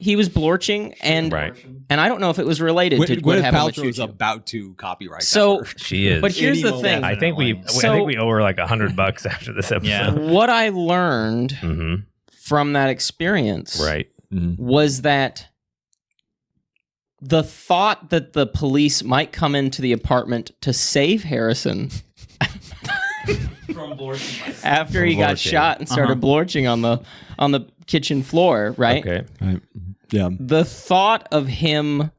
he was blorching, and I don't know if it was related to what happened with Paltrow's about to copyright. So she is. But here's the thing: I think we owe her like $100 after this episode. Yeah. What I learned from that experience, was that the thought that the police might come into the apartment to save Harrison from blorching after he got shot and started blorching on the kitchen floor, right? Okay. Right. Yeah. The thought of him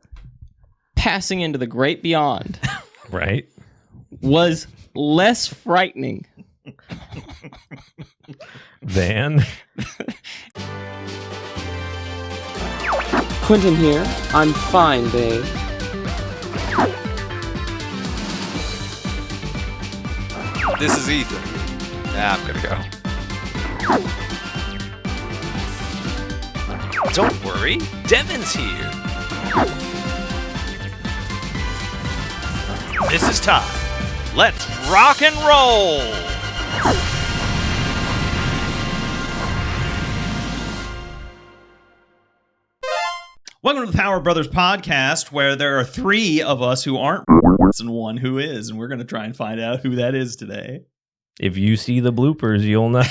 passing into the great beyond, right, was less frightening than. Quentin here. I'm fine, babe. This is Ethan. Nah, I'm gonna go. Don't worry, Devin's here. This is time. Let's rock and roll! Welcome to the Power Brothers podcast, where there are 3 of us who aren't and 1 who is, and we're going to try and find out who that is today. If you see the bloopers, you'll know.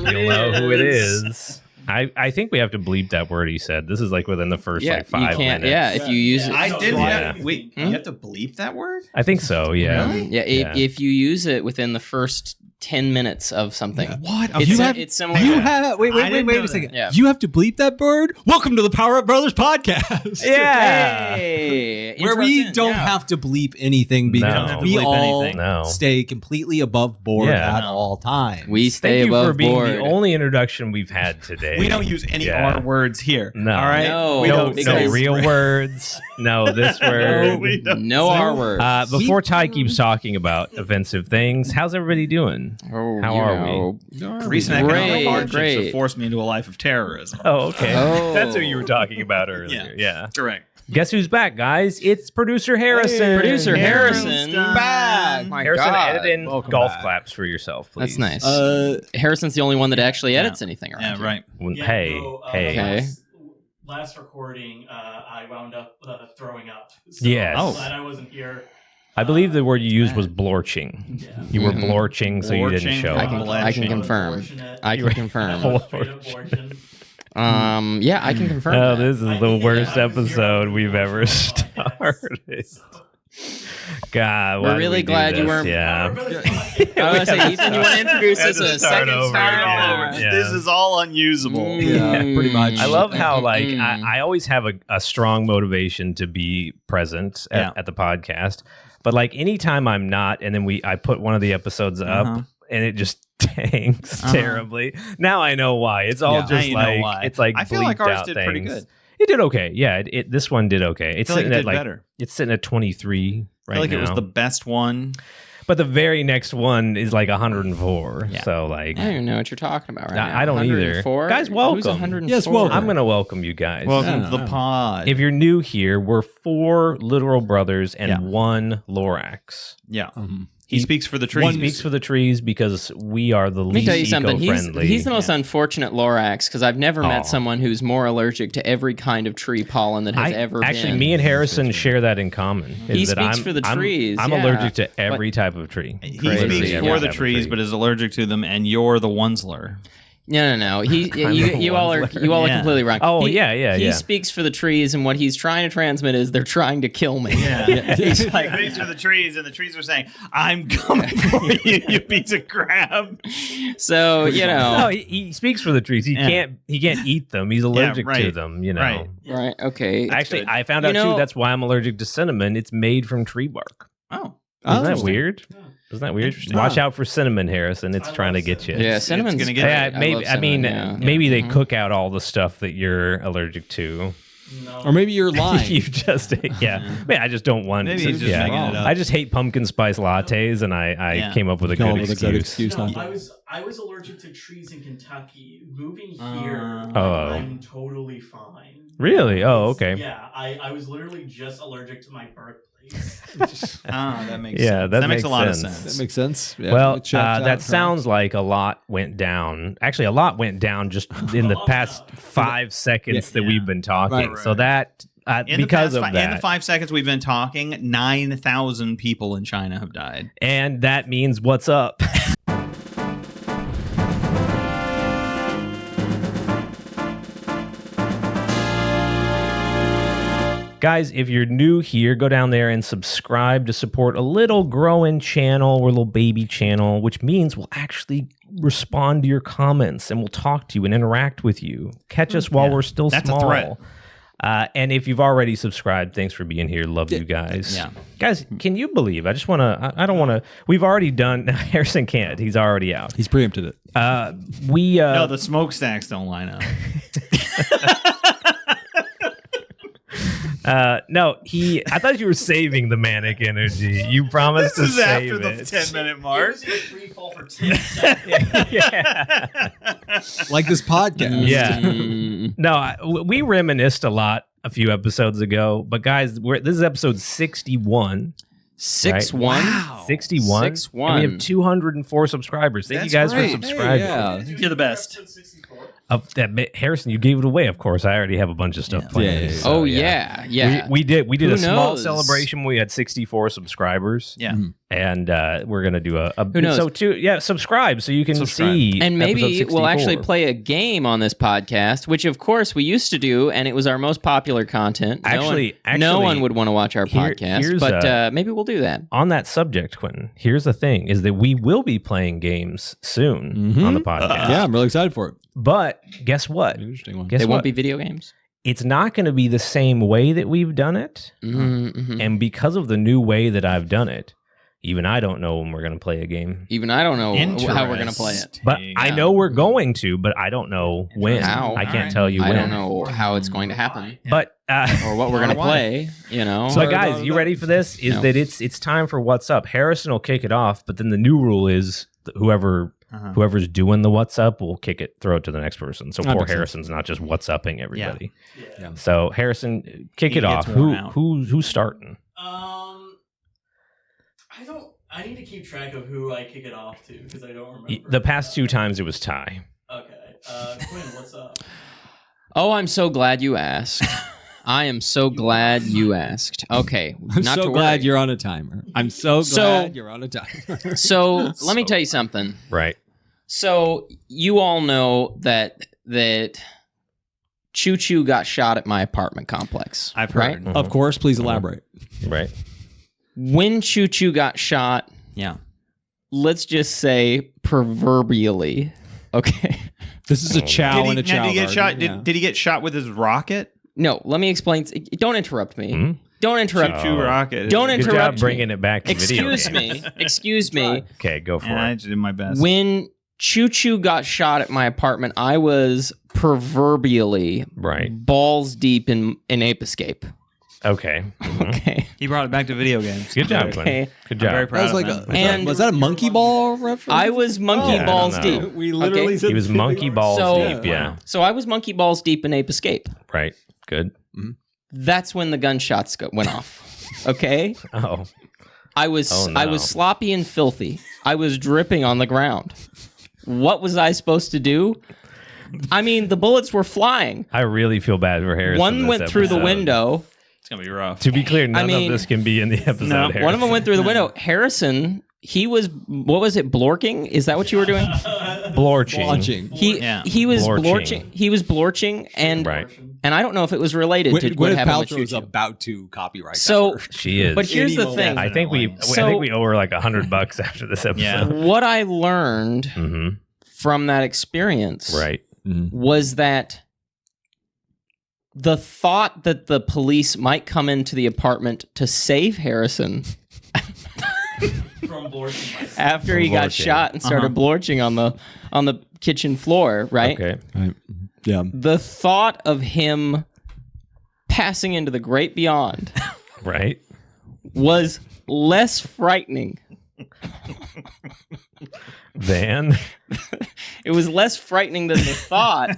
You'll know who it is. I think we have to bleep that word he said. This is like within the first like 5 minutes. Yeah, if you use it. I did. Wait, you have to bleep that word? I think so, yeah. Really? Yeah, if you use it within the first 10 minutes of something. What? It's similar. You have wait a second. Yeah. You have to bleep that bird? Welcome to the Power Up Brothers podcast. Yeah. Hey, Where we don't have to bleep anything because we all stay completely above board at all times. We stay Thank above you for being board. the only introduction we've had today. We don't use any R words here. No. All right? No real words. No this word. No R words. Before Ty keeps talking about offensive things, how's everybody doing? How are we? Recent economic hardships have forced me into a life of terrorism. Oh, okay. That's what you were talking about earlier. Yeah. Correct. Guess who's back, guys? It's producer Harrison. Hey, producer Harrison back. My Harrison, God. edit in Welcome golf back. claps for yourself, please. That's nice. Harrison's the only one that actually edits anything around Yeah, here. right. Hey. Okay. Last recording, I wound up throwing up. So yes. I'm glad I wasn't here. I believe the word you used was blorching. Yeah. You were blorching, so you didn't show I up. can confirm. I can confirm. Blorching. Yeah, I can confirm. Oh, this is the worst episode we've ever started. God, we're really glad you weren't. Yeah. I was gonna say, Ethan, you want to introduce us a second time? This is all unusable. Yeah, pretty much. I love how I always have a strong motivation to be present at the podcast, but like anytime I'm not, and then I put one of the episodes up and it just tanks terribly. Now I know why. It's all just like it's like I feel like ours did things. pretty good. It did okay. Yeah, this one did okay. It's sitting at better. It's sitting at 23 right now. I feel like it was the best one. But the very next one is like 104. Yeah. So like, I don't even know what you're talking about right now. I don't either. Guys, welcome. Who's 104? Yes, welcome. I'm going to welcome you guys. Welcome to the pod. If you're new here, we're 4 literal brothers and 1 Lorax. Yeah. He speaks for the trees. One speaks for the trees because we are the least eco-friendly. He's the most unfortunate Lorax because I've never met someone who's more allergic to every kind of tree pollen that has ever been. Actually, me and Harrison share that in common. He speaks for the trees. I'm allergic to every type of tree. He speaks for the trees, but is allergic to them, and you're the Onesler. No. You all are completely wrong. Oh, He speaks for the trees, and what he's trying to transmit is they're trying to kill me. Yeah. He's like, he speaks for the trees, and the trees are saying, "I'm coming for you, you piece of crap." So no, he speaks for the trees. He can't eat them. He's allergic to them. Right. Okay. Actually, I found out too. That's why I'm allergic to cinnamon. It's made from tree bark. Oh, isn't that weird? Isn't that weird? Watch out for cinnamon, Harrison. It's trying to get you. Yeah, cinnamon's going to get. Yeah, maybe they cook out all the stuff that you're allergic to. No. Or maybe you're lying. You just, Man, I just don't want. Maybe he's just making it up. I just hate pumpkin spice lattes, and I came up with a good excuse. No, I was allergic to trees in Kentucky. Moving here, I'm totally fine. Really? Oh, okay. Yeah, I was literally just allergic to my birthplace. That makes sense. That makes a lot of sense. That makes sense. Yeah, well, that sounds like a lot went down. Actually, a lot went down just in the past 5 seconds that we've been talking. Right. So that because of that, in the 5 seconds we've been talking, 9,000 people in China have died, and that means what's up. Guys, if you're new here, go down there and subscribe to support a little growing channel. We're a little baby channel, which means we'll actually respond to your comments and we'll talk to you and interact with you. Catch us while we're still small. That's a threat. And if you've already subscribed, thanks for being here. Love you guys. Yeah. Guys, can you believe? I just want to, I don't want to, we've already done, Harrison can't. He's already out. He's preempted it. No, the smokestacks don't line up. No, I thought you were saving the manic energy. You promised to save it. This is after the 10-minute mark. Free fall for 10 seconds. Yeah. Like this podcast. Yeah. No, we reminisced a lot a few episodes ago, but guys, this is episode 61. 61? Wow. 61. 61. And we have 204 subscribers. Thank you guys for subscribing. Hey, you're the best. Harrison, you gave it away, of course. I already have a bunch of stuff planned. Yeah. So, yeah. We did a small celebration. We had 64 subscribers. Yeah. And we're going to do a who knows? So subscribe so you can see. And maybe we'll actually play a game on this podcast, which of course we used to do, and it was our most popular content. Actually, no one would want to watch our podcast, but maybe we'll do that. On that subject, Quentin, here's the thing, is that we will be playing games soon on the podcast. Yeah, I'm really excited for it. But guess what? Interesting one. They won't be video games. It's not going to be the same way that we've done it. Mm-hmm. And because of the new way that I've done it, even I don't know when we're going to play a game. Even I don't know how we're going to play it. But I know we're going to, but I don't know when. How? I can't tell you when. I don't know how it's going to happen. But or what we're going to play, you know. So guys, you ready for this? That it's time for What's Up. Harrison will kick it off, but then the new rule is whoever's doing the What's Up will throw it to the next person. So poor Harrison's not just What's Upping everybody. Yeah. So Harrison, kick it off. Who's starting? I need to keep track of who I kick it off to because I don't remember. The past 2 times it was tie. Okay. Quinn, what's up? Oh, I'm so glad you asked. I am so glad you asked. Okay. I'm so glad you're on a timer. I'm so glad you're on a timer. So let me tell you something. Right. So you all know that Choo Choo got shot at my apartment complex. I've heard. Right? Mm-hmm. Of course, please elaborate. Right. When Choo Choo got shot, let's just say proverbially, okay? This is a chow and a chow. Did he get shot? Did he get shot with his rocket? No, let me explain. Don't interrupt me. Mm-hmm. Don't interrupt me. Rocket. Don't interrupt Good job me. Bringing it back to video games. Excuse me. Okay, go for it. I did my best. When Choo Choo got shot at my apartment, I was proverbially balls deep in Ape Escape. Okay. Mm-hmm. Okay. He brought it back to video games. Good job, Quinn. Good job. I'm very proud of him. Was that a monkey ball reference? I was monkey balls deep. We literally said he was monkey balls deep, yeah. So I was monkey balls deep in Ape Escape. Right. Good. Mm-hmm. That's when the gunshots went off. Okay? Oh. I was sloppy and filthy. I was dripping on the ground. What was I supposed to do? I mean, the bullets were flying. I really feel bad for Harrison. One went through the window. It's going to be rough. To be clear, none of this can be in the episode. No, one of them went through the window. Harrison, he was, what was it, blorking? Is that what you were doing? Blorching. He was blorching. He was blorching, and I don't know if it was related to what happened with Choo Choo. Paltrow is about to copyright. So she is. But here's the thing. I think we owe her like $100 after this episode. Yeah. What I learned from that experience, was that the thought that the police might come into the apartment to save Harrison from blorching after he got shot and started blorching on the kitchen floor, right? Okay. Right. Yeah. The thought of him passing into the great beyond, was less frightening than it was less frightening than the thought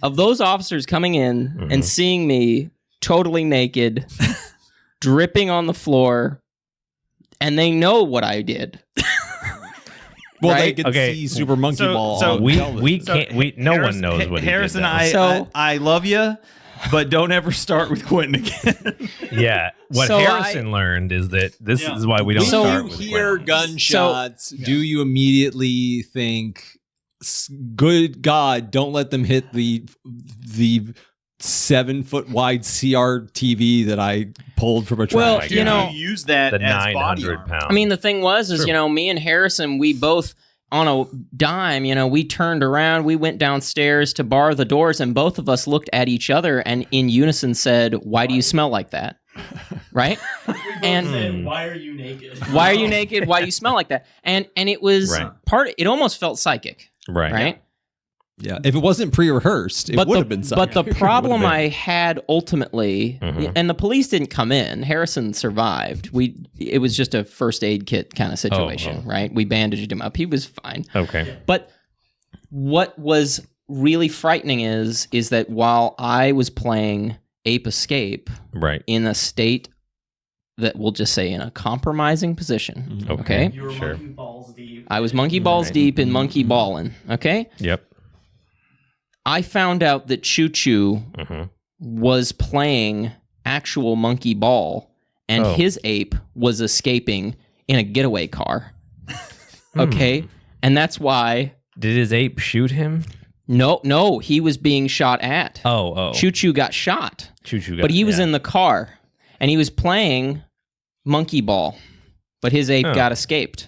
of those officers coming in and seeing me totally naked dripping on the floor, and they know what I did. Well, right? they can see Super Monkey Ball. So we can't. No one knows what Harrison. He did, I love you, but don't ever start with Quentin again. Yeah. What Harrison learned is that this is why we don't start with When you hear Quentin. gunshots, do you immediately think, good God, don't let them hit the 7-foot wide CRTV that I pulled from a truck? Well, you know, you use that The as 900 pounds. I mean, the thing was, is, you know, me and Harrison, we both, on a dime, you know, we turned around, we went downstairs to bar the doors, and both of us looked at each other and in unison said, "Why do you smell like that?" Right? And said, why are you naked? Why are you naked? Why do you smell like that? And it was it almost felt psychic. Right? Yeah, if it wasn't pre-rehearsed, it would have been psychic. But the problem I had ultimately, and the police didn't come in. Harrison survived. It was just a first aid kit kind of situation, right? We bandaged him up. He was fine. Okay. But what was really frightening is that while I was playing Ape Escape, in a state that we'll just say in a compromising position, okay? You were monkey balls deep. I was monkey balls deep in monkey balling, okay? Yep. I found out that Choo Choo was playing actual monkey ball, and his ape was escaping in a getaway car. Okay? And that's why... Did his ape shoot him? No, he was being shot at. Choo Choo got shot. But he was in the car, and he was playing monkey ball, but his ape got escaped.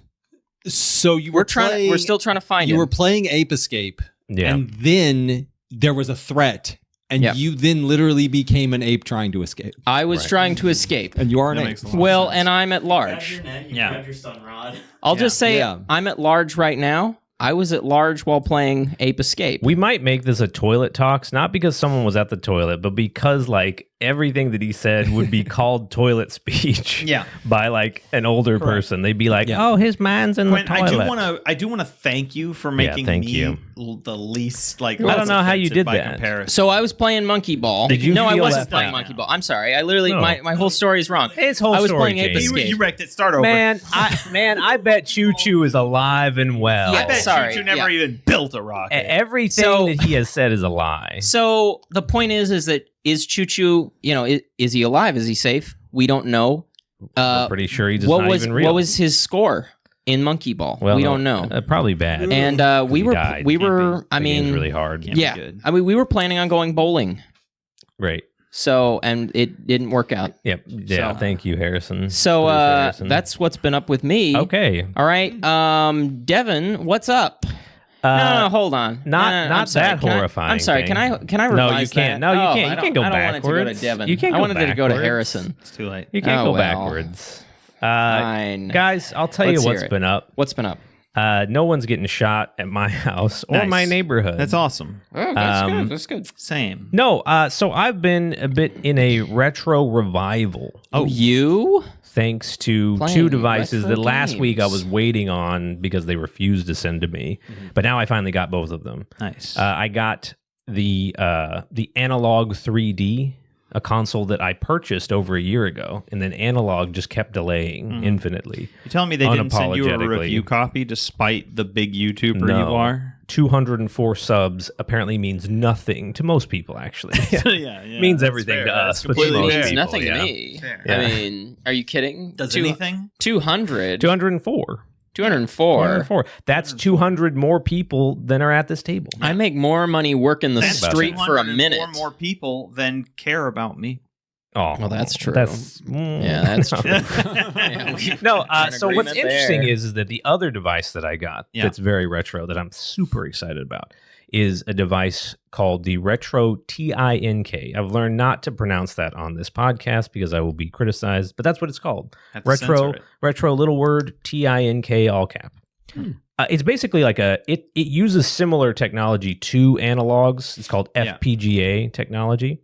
So you were we're still trying to find him. You were playing Ape Escape. Yeah. And then there was a threat, and you then literally became an ape trying to escape. I was trying to escape. And you are an ape. Well, and I'm at large. You grabbed your stun rod. I'll just say I'm at large right now. I was at large while playing Ape Escape. We might make this a toilet talks, not because someone was at the toilet, but because like everything that he said would be called toilet speech by like an older person. They'd be like, "Oh, his man's in the toilet." I do want to thank you for making me the least like. I don't know how you did that. Comparison. So I was playing monkey ball. No, I wasn't playing monkey ball. I'm sorry. I literally my whole story is wrong. His whole I was story playing Ape Escape. You wrecked it. Start over, man. I bet Choo Choo is alive and well. I bet Choo Choo never even built a rocket. Everything that he has said is a lie. So the point is that is Choo Choo, you know, is he alive? Is he safe? We don't know. We're pretty sure he's not even real. What was his score in monkey ball? Well, we don't know. Probably bad. And we were. I mean, mean, really hard. I mean, we were planning on going bowling. Right. So, and it didn't work out. Yep. Yeah. So, thank you, Harrison. So, that's what's been up with me. Okay. All right. Devin, what's up? No, hold on. Not that horrifying. I'm sorry. Thing. Can I revise No, you can't. that? No, you can't. You can't go backwards. I don't want it to go to Devin. You can't go I wanted backwards. it to go to Harrison. It's too late. You can't go backwards. Fine. Guys, I'll tell you what's been up. What's been up? No one's getting shot at my house or my neighborhood. That's awesome. Oh, that's good. That's good. Same. No, so I've been a bit in a retro revival. Oh, you? Thanks to two devices that last week I was waiting on because they refused to send to me. But now I finally got both of them. Nice. I got the Analog 3D, a console that I purchased over a year ago, and then Analog just kept delaying infinitely. You're telling me they didn't send you a review copy despite the big YouTuber you are? 204 subs apparently means nothing to most people, actually. Means everything to us. But It means people, nothing to me. I mean, are you kidding? Does anything? 200. 204. 204. That's 200 more people than are at this table. I make more money working the street for a minute. 4 more people than care about me. Oh, well, that's true. Yeah, that's true. No, so what's interesting is that the other device that I got that's very retro that I'm super excited about is a device called the Retro TINK. I've learned not to pronounce that on this podcast because I will be criticized, but that's what it's called. Retro little word, TINK all cap. It's basically like it uses similar technology to analogs. It's called FPGA technology.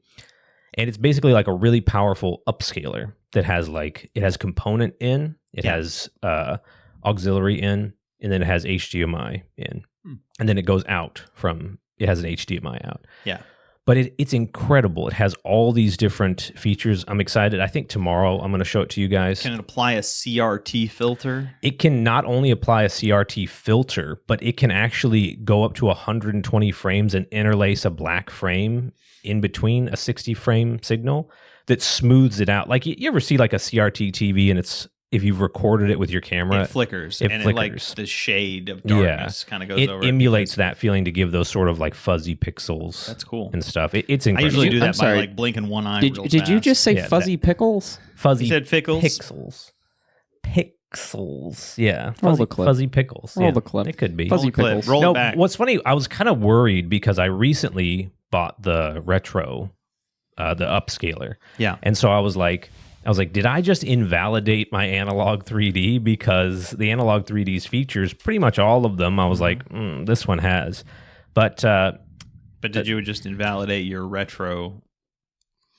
And it's basically like a really powerful upscaler that has it has component in, it has auxiliary in, and then it has HDMI in. And then it goes out it has an HDMI out. Yeah. But it's incredible. It has all these different features. I'm excited. I think tomorrow I'm going to show it to you guys. Can it apply a CRT filter? It can not only apply a CRT filter, but it can actually go up to 120 frames and interlace a black frame in between a 60 frame signal that smooths it out. Like, you ever see like a CRT TV and it's, if you've recorded it with your camera, it flickers. It flickers. Like the shade of darkness kind of goes over. It emulates that feeling to give those sort of like fuzzy pixels. That's cool. And stuff. It's incredible. I usually do that by like blinking one eye. Did you just say fuzzy pickles? Fuzzy. You said pickles? Pixels. Yeah. Roll the clip. Fuzzy pickles. Roll the clip. It could be. Fuzzy pickles. Roll it back. What's funny, I was kind of worried because I recently bought the retro, the upscaler. Yeah. And so I was like, did I just invalidate my analog 3D? Because the analog 3D's features, pretty much all of them, I was like, this one has. But did you just invalidate your retro?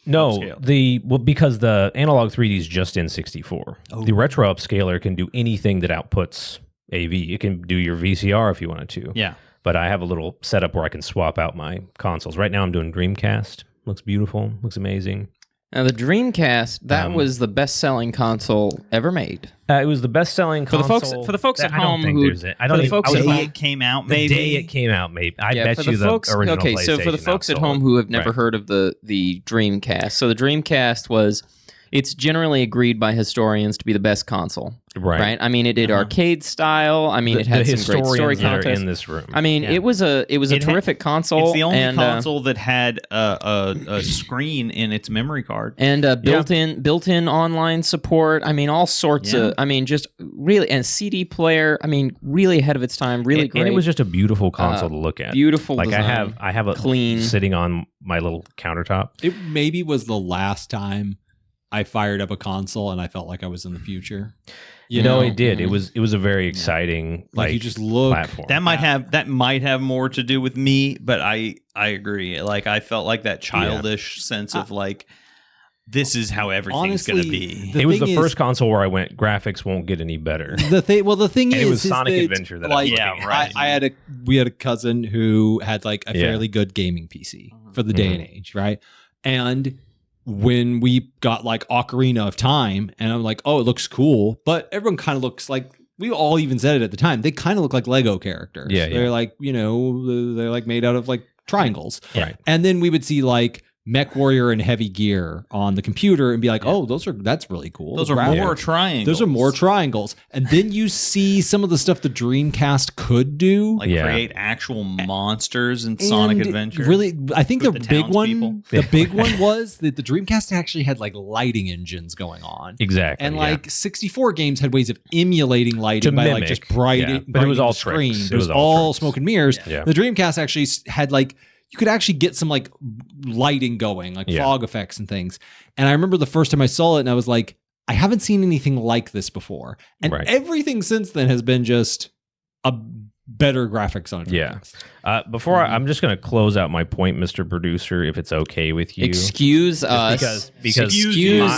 No, upscale? Because the analog 3D is just in 64. Oh. The retro upscaler can do anything that outputs AV. It can do your VCR if you wanted to. Yeah. But I have a little setup where I can swap out my consoles. Right now I'm doing Dreamcast. Looks beautiful. Looks amazing. Now, the Dreamcast, that was the best-selling console ever made. It was the best-selling console. For the folks at home it came out, maybe. The day it came out, maybe. I bet you the original PlayStation. So for the folks at home who have never heard of the Dreamcast, so the Dreamcast was... It's generally agreed by historians to be the best console, right? I mean, it did arcade style. I mean, it had some great story contests in this room. I mean, it was a terrific console. It's the only console that had a screen in its memory card and built-in online support. I mean, all sorts of. I mean, just really, and CD player. I mean, really ahead of its time. Really great. And it was just a beautiful console to look at. Beautiful. Like design, I have a clean sitting on my little countertop. It maybe was the last time I fired up a console and I felt like I was in the future. You know, it did. It was a very exciting like you just look platform. That might have more to do with me, but I agree. Like, I felt like that childish sense of like, this is how everything's going to be. It was the first console where I went, graphics won't get any better. The thing is, it was Sonic Adventure that like, I was looking at. We had a cousin who had like a fairly good gaming PC for the day and age, right? And when we got like Ocarina of Time, and I'm like, oh, it looks cool, but everyone kind of looks like, we all even said it at the time, they kind of look like Lego characters. They're like, they're like made out of like triangles. Right. And then we would see like Mech Warrior and Heavy Gear on the computer and be like, oh, that's really cool. Those are more triangles. Those are more triangles. And then you see some of the stuff the Dreamcast could do. Like create actual monsters in Sonic Adventure. Really, I think the big one was that the Dreamcast actually had like lighting engines going on. Exactly. And like 64 games had ways of emulating lighting by like just bright, but it was all screen. tricks. It was all smoke and mirrors. Yeah. The Dreamcast actually had like, you could actually get some like lighting going, like fog effects and things. And I remember the first time I saw it and I was like, I haven't seen anything like this before. And everything since then has been just a better graphics on it. Yeah. I'm just going to close out my point, Mr. Producer, if it's okay with you. Excuse us. Because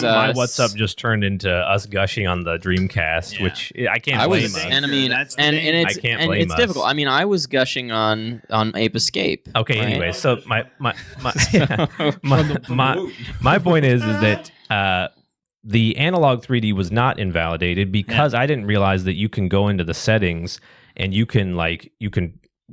my WhatsUpp just turned into us gushing on the Dreamcast, which I can't blame us. And I mean, it's difficult. I mean, I was gushing on Ape Escape. Okay, right? Anyway, so my point is that the analog 3D was not invalidated because I didn't realize that you can go into the settings and you can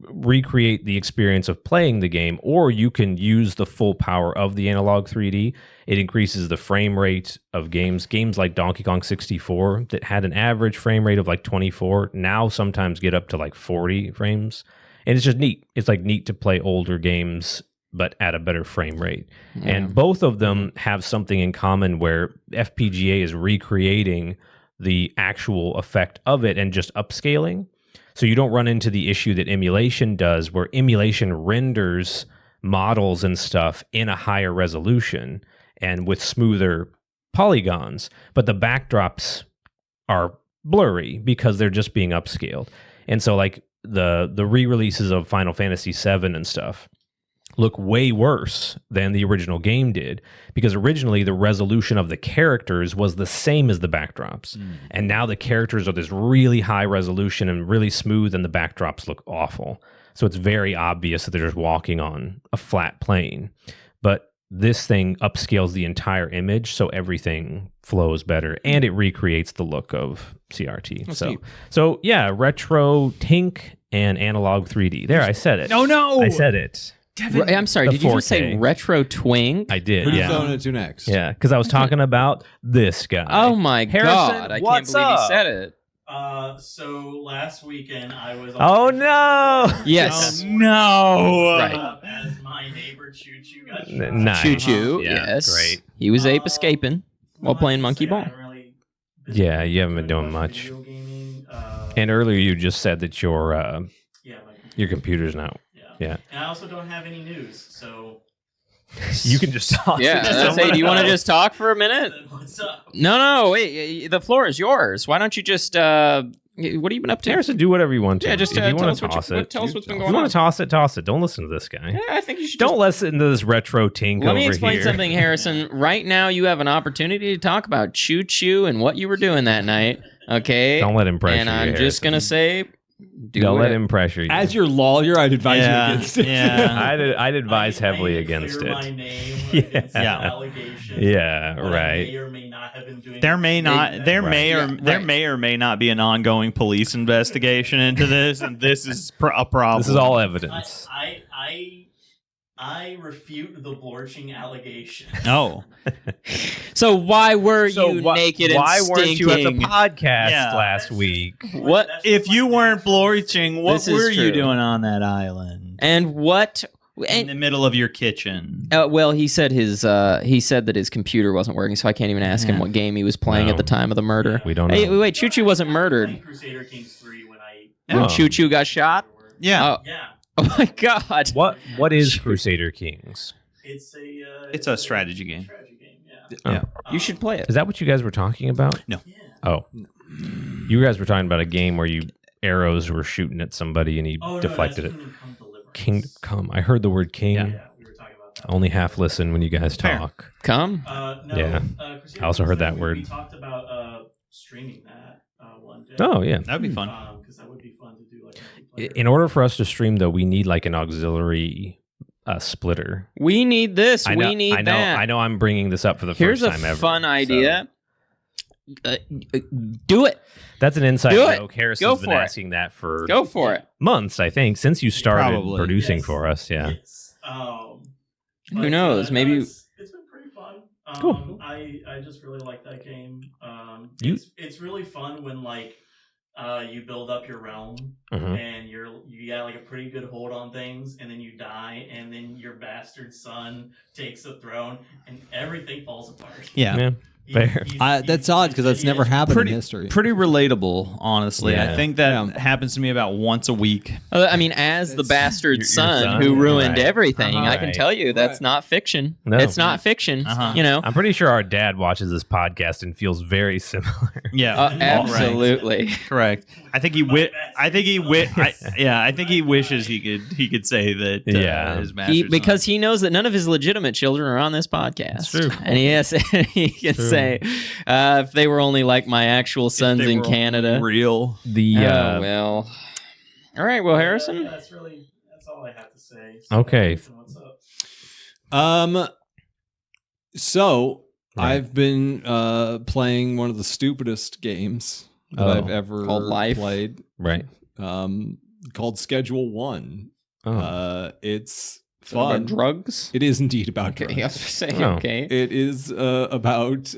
recreate the experience of playing the game, or you can use the full power of the analog 3D. It increases the frame rate of games like Donkey Kong 64 that had an average frame rate of like 24 now sometimes get up to like 40 frames. And it's just neat. It's like neat to play older games but at a better frame rate. And both of them have something in common where FPGA is recreating the actual effect of it and just upscaling. So you don't run into the issue that emulation does, where emulation renders models and stuff in a higher resolution and with smoother polygons, but the backdrops are blurry because they're just being upscaled. And so like the re-releases of Final Fantasy VII and stuff look way worse than the original game did, because originally the resolution of the characters was the same as the backdrops. And now the characters are this really high resolution and really smooth, and the backdrops look awful. So it's very obvious that they're just walking on a flat plane. But this thing upscales the entire image, so everything flows better, and it recreates the look of CRT. So yeah, retro Tink and analog 3D. There, I said it. No, I said it. I'm sorry, did you just say retro twink? I did, Who are you yeah. throwing it to next? Yeah, because I was talking about this guy. Oh my God, I can't believe he said it. So last weekend I was. Oh no! Yes. No. Right. As my neighbor Choo Choo got shot. Nice. Choo Choo. Yeah, Yes. great. He was ape escaping while playing monkey ball. Yeah, you haven't been doing much. And earlier you just said that your computer's not. Yeah. And I also don't have any news, so. You can just talk. Yeah, let's say, do you want to just talk for a minute? What's up? No, wait. The floor is yours. Why don't you just, what have you been up to? Harrison, do whatever you want to. Yeah, just if you tell want us to toss it. tell us what's been If going you on. want to toss it, toss it. Don't listen to this guy. Yeah, I think you should Don't listen to this retro Tink over here. Let me explain something, Harrison. Right now, you have an opportunity to talk about Choo Choo and what you were doing that night, okay? Don't let him pressure And you, I'm just going to say... Don't let him pressure you. As your lawyer, I'd advise you against it. Yeah. I'd advise heavily against it. My name Yeah. allegations. Yeah, What I right. may or may not have been doing. There may Right. or may not be an ongoing police investigation into this, and this is a problem. This is all evidence. I refute the blorching allegation. No. So why were you naked and why stinking? weren't you at the podcast Yeah. last week? What? If you weren't blorching, what This is were you true. doing on that island? And what? In the middle of your kitchen. Well, he said that his computer wasn't working, so I can't even ask him what game he was playing at the time of the murder. We don't know. Hey, wait, Choo Choo wasn't murdered Crusader Kings 3 when when Choo Choo got shot. Yeah. Oh my God! What is Crusader Kings? It's a strategy game. Strategy game, Yeah. You should play it. Is that what you guys were talking about? No. Yeah. Oh. You guys were talking about a game where arrows were shooting at somebody and he deflected it. Kingdom Come. I heard the word king. Yeah, we were talking about that. Only half listen when you guys talk. Come. No, Yeah. Crusader I also heard Kings, that word. We talked about streaming that one day. Oh, yeah. That'd be fun. Because that would be fun to do like multiplayer. In order for us to stream, though, we need like an auxiliary splitter. We need this. I know, we need I know, that. I know I'm bringing this up for the Here's first time a ever. fun idea. Do it. That's an inside Do it. joke. Harrison's Go been for it. asking that for Go for it. months, I think, since you started Probably. producing Yes. for us. Yeah. Yes. Who But, knows? Maybe. it's been pretty fun. Cool. I just really like that game. You- It's really fun when like you build up your realm Mhm. and you got like a pretty good hold on things, and then you die, and then your bastard son takes the throne, and everything falls apart. Yeah. Fair. That's odd because that's never happened in history. Pretty relatable, honestly. Yeah. I think that happens to me about once a week. I mean, as the bastard your son son? who ruined Right. everything, I can Right. tell you that's not fiction. No. It's not fiction. You know. I'm pretty sure our dad watches this podcast and feels very similar. Yeah. Absolutely. Correct. I think he I think he wishes he could say that his master's Because he knows that none of his legitimate children are on this podcast. That's true. And he can say, if they were only like my actual sons in Canada. real. Well. All right, well, Harrison. That's all I have to say. So, Okay. What's up? So Right. I've been playing one of the stupidest games that I've ever Called Life? played. Right. Called Schedule 1. Oh. It's About fun. drugs? It is indeed about Okay, I drugs. was saying, Oh. okay. It is about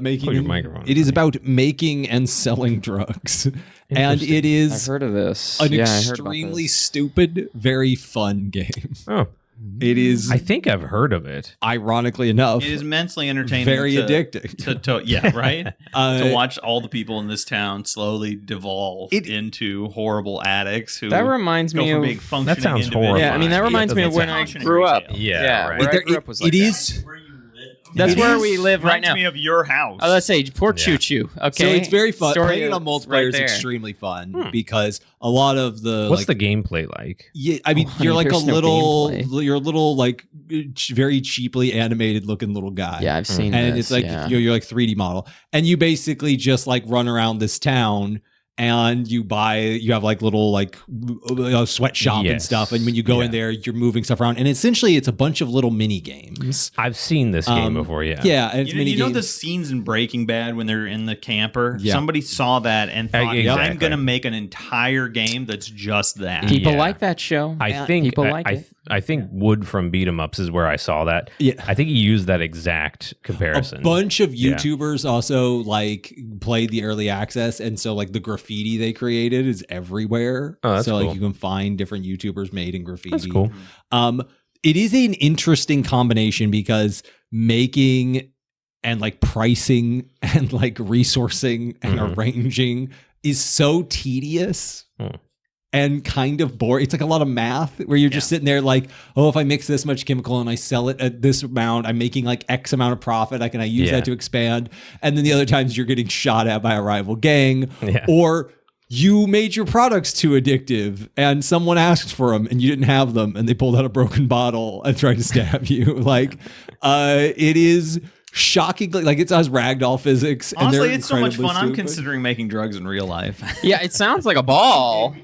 making. Put your microphone It is away. about making and selling drugs, and Interesting. it is I've heard of this. an Yeah, I heard about extremely this. stupid, very fun game. Oh. It is, I think I've heard of it. ironically enough, It is immensely entertaining. very to- addicting. To yeah, right. Uh, To watch all the people in this town slowly devolve into horrible addicts who That reminds go me from of. being functioning That sounds individuals. horrifying. Yeah, I mean, that Yeah, reminds me of when I functioning grew up. retail. Yeah, right. Where I There- grew up was like it that. is. Where you live. That's It where is- we live right Reminds now. me of your house. Oh, let's say poor Yeah. Choo Choo. Okay, So it's very fun. Story Playing it on is multiplayer right is there. extremely fun because a lot of the What's the gameplay like? Yeah, I mean, you're like a There's no gameplay. you're a little like very cheaply animated looking little guy. Yeah, I've seen and this, it's like yeah. you're like 3D model, and you basically just like run around this town and you have like little like sweatshop and stuff, and when you go in there, you're moving stuff around, and essentially it's a bunch of little mini games. I've seen this game before. And you know the scenes in Breaking Bad when they're in the camper. Somebody saw that and thought, I'm gonna make an entire game that's just that. People like that show. I think people like it. I think Wood from Beat 'em Ups is where I saw that. Yeah, I think he used that exact comparison. A bunch of YouTubers also like played the early access, and so like the graffiti they created is everywhere. Oh, that's so cool. like you can find different YouTubers made in graffiti. That's cool. It is an interesting combination because making and like pricing and like resourcing and arranging is so tedious. And kind of boring. It's like a lot of math where you're just sitting there like, oh, if I mix this much chemical and I sell it at this amount, I'm making like X amount of profit. I use that to expand. And then the other times you're getting shot at by a rival gang, or you made your products too addictive and someone asked for them and you didn't have them and they pulled out a broken bottle and tried to stab you. Like, it is shockingly, like, it has ragdoll physics. Honestly, and it's so much fun. stupid. I'm considering making drugs in real life. Yeah, it sounds like a ball.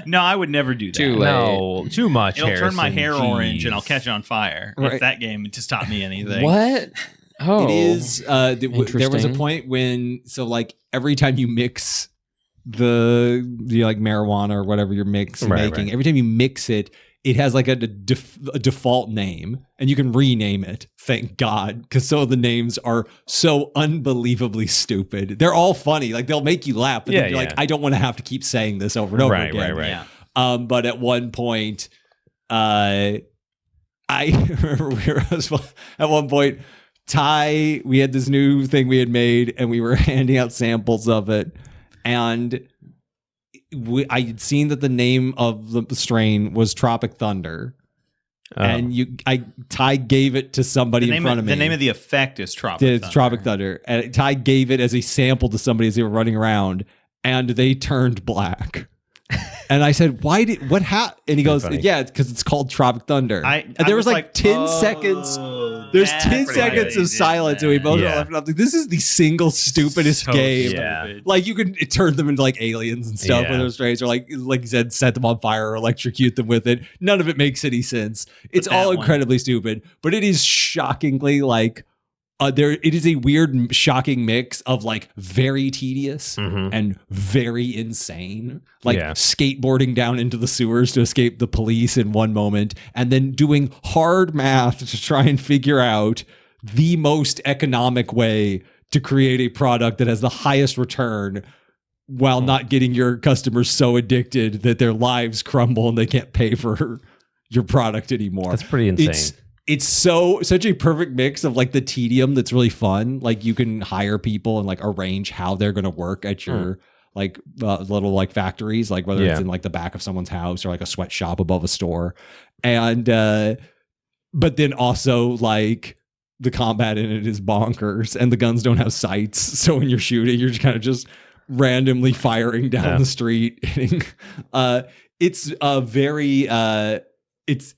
No, I would never do that. No, too much. It'll turn my Harrison. hair Jeez. orange and I'll catch it on fire. Right. If that game just taught me anything. What? Oh, It is. There was a Interesting. point when, so like every time you mix the like marijuana or whatever you're making, every time you mix it, it has like a default name, and you can rename it. Thank God, because some of the names are so unbelievably stupid. They're all funny, like they'll make you laugh, but then you're like, I don't want to have to keep saying this over and over again. Right. Yeah. But at one point, I remember at one point, we had this new thing we had made, and we were handing out samples of it, and I had seen that the name of the strain was Tropic Thunder, and Ty gave it to somebody in front of me. The name of the effect is Tropic Thunder. Tropic Thunder, and Ty gave it as a sample to somebody as they were running around, and they turned black. And I said, what happened? And he goes, yeah, it's because it's called Tropic Thunder. And there was like 10 seconds. There's 10 seconds of silence, and we both are laughing. I'm like, this is the single stupidest game. Stupid. Like, you could turn them into like aliens and stuff with those strains, or like you said, set them on fire or electrocute them with it. None of it makes any sense. It's all incredibly stupid, but it is shockingly like, it is a weird, shocking mix of like very tedious and very insane, like skateboarding down into the sewers to escape the police in one moment, and then doing hard math to try and figure out the most economic way to create a product that has the highest return while not getting your customers so addicted that their lives crumble and they can't pay for your product anymore. That's pretty insane. It's such a perfect mix of like the tedium that's really fun. Like, you can hire people and like arrange how they're going to work at your like little like factories, like whether it's in like the back of someone's house or like a sweatshop above a store. And but then also like the combat in it is bonkers, and the guns don't have sights. So when you're shooting, you're just kind of just randomly firing down the street. It's a very it's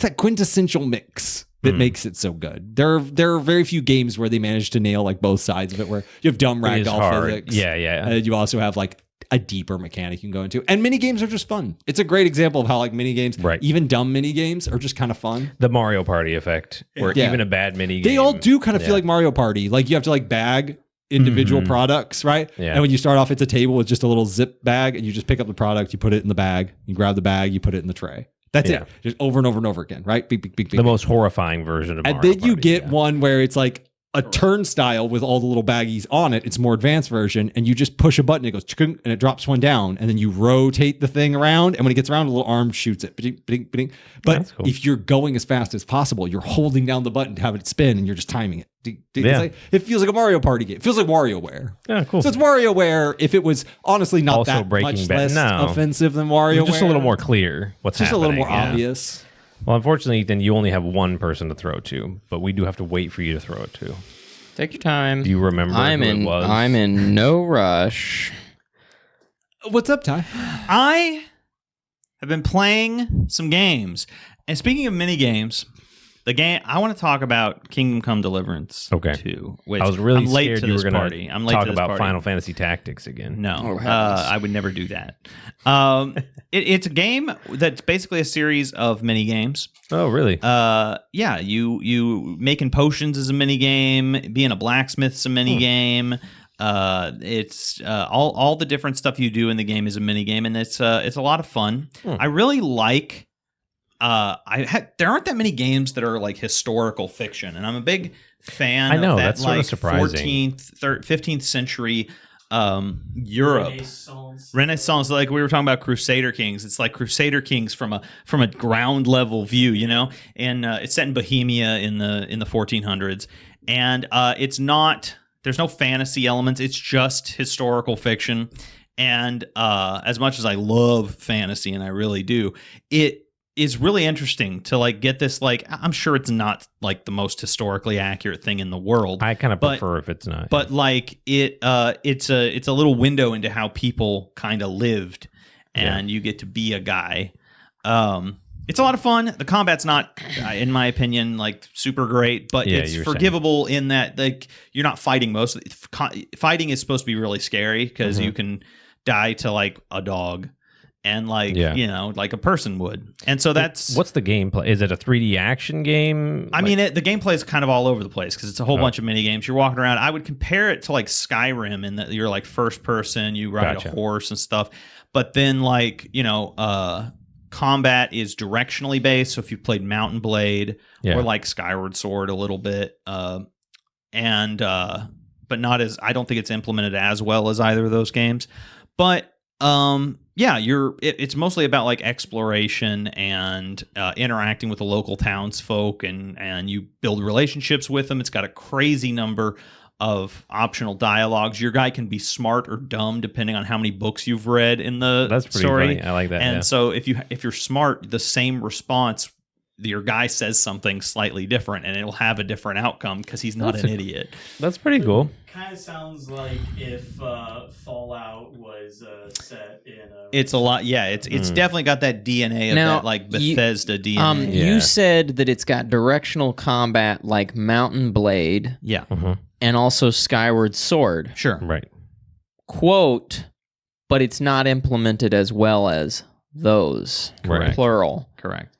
that quintessential mix that makes it so good. There are very few games where they manage to nail like both sides of it, where you have dumb ragdoll physics. Yeah. You also have like a deeper mechanic you can go into. And mini games are just fun. It's a great example of how like mini games, even dumb mini games, are just kind of fun. The Mario Party effect, where even a bad mini game. They all do kind of feel like Mario Party. Like, you have to like bag individual products, right? Yeah. And when you start off, it's a table with just a little zip bag, and you just pick up the product, you put it in the bag, you grab the bag, you put it in the tray. That's it. Just over and over and over again, right? Big. The most horrifying version of Mario Party. And then you Party, get one where it's like a turnstile with all the little baggies on it. It's a more advanced version, and you just push a button, it goes and it drops one down, and then you rotate the thing around, and when it gets around, a little arm shoots it. But if you're going as fast as possible, you're holding down the button to have it spin, and you're just timing it. It feels like a Mario Party game. It feels like WarioWare. Yeah, cool. So it's WarioWare if it was honestly not Also that Breaking much Bad. less offensive than WarioWare. Just a little more clear what's just happening. a little more obvious. Well, unfortunately, then you only have one person to throw to, but we do have to wait for you to throw it to. Take your time. Do you remember who it was? I'm in no rush. What's up, Ty? I have been playing some games. And speaking of mini games, The game I want to talk about Kingdom Come Deliverance 2. Which I was really I'm late scared to you this were going party. I'm to late talk to this about party. Final Fantasy Tactics again. No, I would never do that. It's a game that's basically a series of mini games. Oh, really? Yeah, you making potions is a mini game. Being a blacksmith's a mini game. It's all the different stuff you do in the game is a mini game, and it's a lot of fun. I really like. There aren't that many games that are like historical fiction, and I'm a big fan. I know, of that, that's sort of surprising. 15th century Europe. Renaissance, like we were talking about Crusader Kings. It's like Crusader Kings from a ground level view, you know. And it's set in Bohemia in the 1400s, and it's not. There's no fantasy elements. It's just historical fiction. And as much as I love fantasy, and I really do, it is really interesting to like get this. Like, I'm sure it's not like the most historically accurate thing in the world. I kind of prefer if it's not. But like it's a little window into how people kind of lived, and you get to be a guy. It's a lot of fun. The combat's not, in my opinion, like super great, but it's forgivable in that like you're not fighting most. Fighting is supposed to be really scary because you can die to like a dog. And like, you know, like a person would. And so that's... What's the gameplay? Is it a 3D action game? I mean, the gameplay is kind of all over the place because it's a whole bunch of mini games. You're walking around. I would compare it to like Skyrim in that you're like first person, you ride a horse and stuff. But then like, you know, combat is directionally based. So if you've played Mountain Blade or like Skyward Sword a little bit, but not as... I don't think it's implemented as well as either of those games. But... yeah, it's mostly about like exploration and interacting with the local townsfolk, and you build relationships with them. It's got a crazy number of optional dialogues. Your guy can be smart or dumb depending on how many books you've read in the story. Funny. I like that. And so if you're smart, the same response, your guy says something slightly different, and it'll have a different outcome because he's not an idiot. That's pretty cool. Kind of sounds like if Fallout was set in a... It's a lot, yeah. It's definitely got that DNA of that like Bethesda DNA. You said that it's got directional combat like Mountain Blade, and also Skyward Sword. Sure, right. Quote, but it's not implemented as well as those. Correct. Plural. Correct.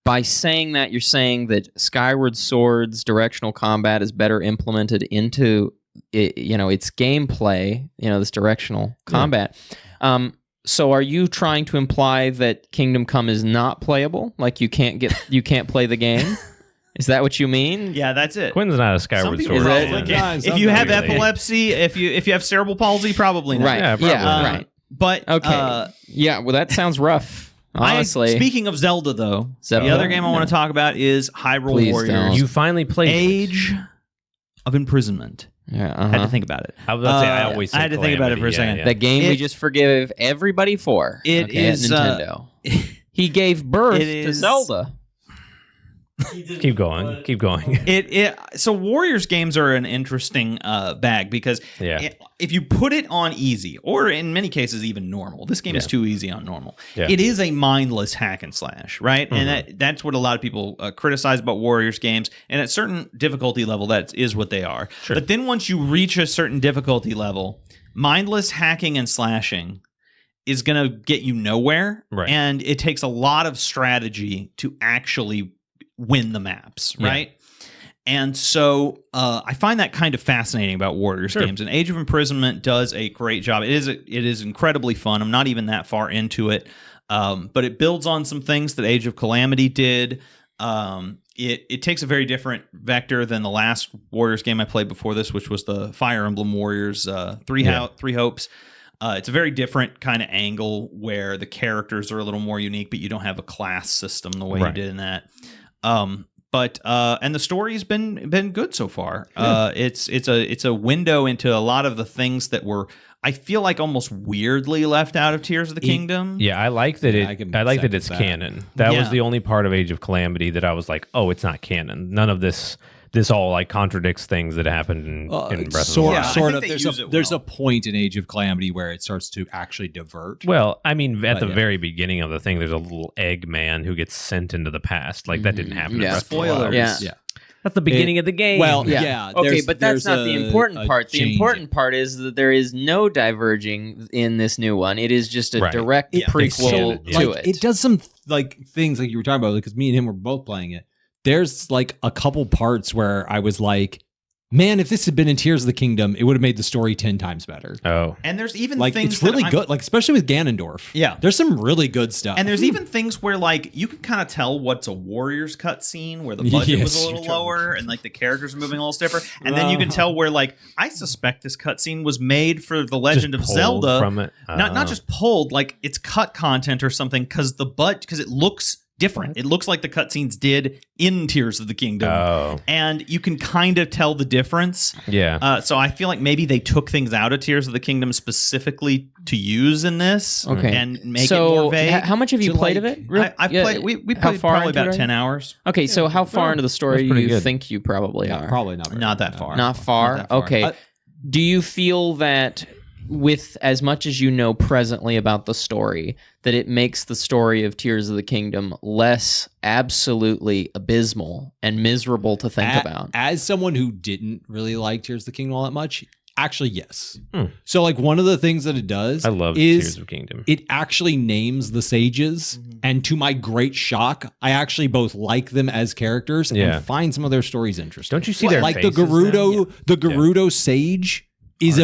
By saying that, you're saying that Skyward Sword's directional combat is better implemented into it, you know, its gameplay, you know, this directional combat. So are you trying to imply that Kingdom Come is not playable? Like you can't play the game? Is that what you mean? Yeah, that's it. Quinn's not a Skyward Sword. If you have epilepsy, if you have cerebral palsy, probably not. Right. Yeah, probably. Right. But okay. Well, that sounds rough. Honestly, speaking of Zelda, though, the other game I want to talk about is Hyrule Warriors. Don't. You finally played Age of Imprisonment. Yeah, I had to think about it. I was about to say, I always say I had to think about it for a second. The game we just forgive everybody for. It is Nintendo. He gave birth to Zelda. Keep going. So Warriors games are an interesting bag because if you put it on easy, or in many cases even normal, this game is too easy on normal. It is a mindless hack and slash, right? And that's what a lot of people criticize about Warriors games. And at certain difficulty level, that is what they are. Sure. But then once you reach a certain difficulty level, mindless hacking and slashing is going to get you nowhere. Right. And it takes a lot of strategy to actually win the maps, right? And so I find that kind of fascinating about Warriors games. And Age of Imprisonment does a great job. It is incredibly fun. I'm not even that far into it, but it builds on some things that Age of Calamity did. It takes a very different vector than the last Warriors game I played before this, which was the Fire Emblem Warriors Three Hopes. It's a very different kind of angle where the characters are a little more unique, but you don't have a class system the way you did in that. But the story's been good so far. It's a window into a lot of the things that were, I feel like, almost weirdly left out of Tears of the Kingdom. Yeah, I like that it's canon. That was the only part of Age of Calamity that I was like, oh, it's not canon. None of this this all like contradicts things that happened in Breath of the Wild. Sort of. There's a point in Age of Calamity where it starts to actually divert. Well, I mean, at the very beginning of the thing, there's a little egg man who gets sent into the past. Like that didn't happen. In Breath of the Wild. Yeah. That's the beginning of the game. Well, yeah. Okay, but that's not the important part. The important part is that there is no diverging in this new one. It is just a direct prequel to it. It does some things like you were talking about, because me and him were both playing it. There's like a couple parts where I was like, man, if this had been in Tears of the Kingdom, it would have made the story 10 times better. Oh. And there's even like things it's really good, like especially with Ganondorf. Yeah. There's some really good stuff. And there's even things where like you can kind of tell what's a Warriors cutscene where the budget was a little lower and like the characters are moving a little stiffer. And then you can tell where like I suspect this cutscene was made for The Legend of Zelda. From it. Not just pulled, like it's cut content or something because it looks different. It looks like the cutscenes did in Tears of the Kingdom, and you can kind of tell the difference. Yeah. So I feel like maybe they took things out of Tears of the Kingdom specifically to use in this, and make it more vague. How much have you played of it? I've played. We played probably about 10 hours. Okay, so how far into the story do you think you probably are? Probably not that far. Not far. Okay. Do you feel that, with as much as you know presently about the story, that it makes the story of Tears of the Kingdom less absolutely abysmal and miserable to think about? As someone who didn't really like Tears of the Kingdom all that much, actually, yes. So like one of the things that it does Tears of the Kingdom. It actually names the sages, and to my great shock, I actually both like them as characters and find some of their stories interesting. Don't you see their like faces the Gerudo sage is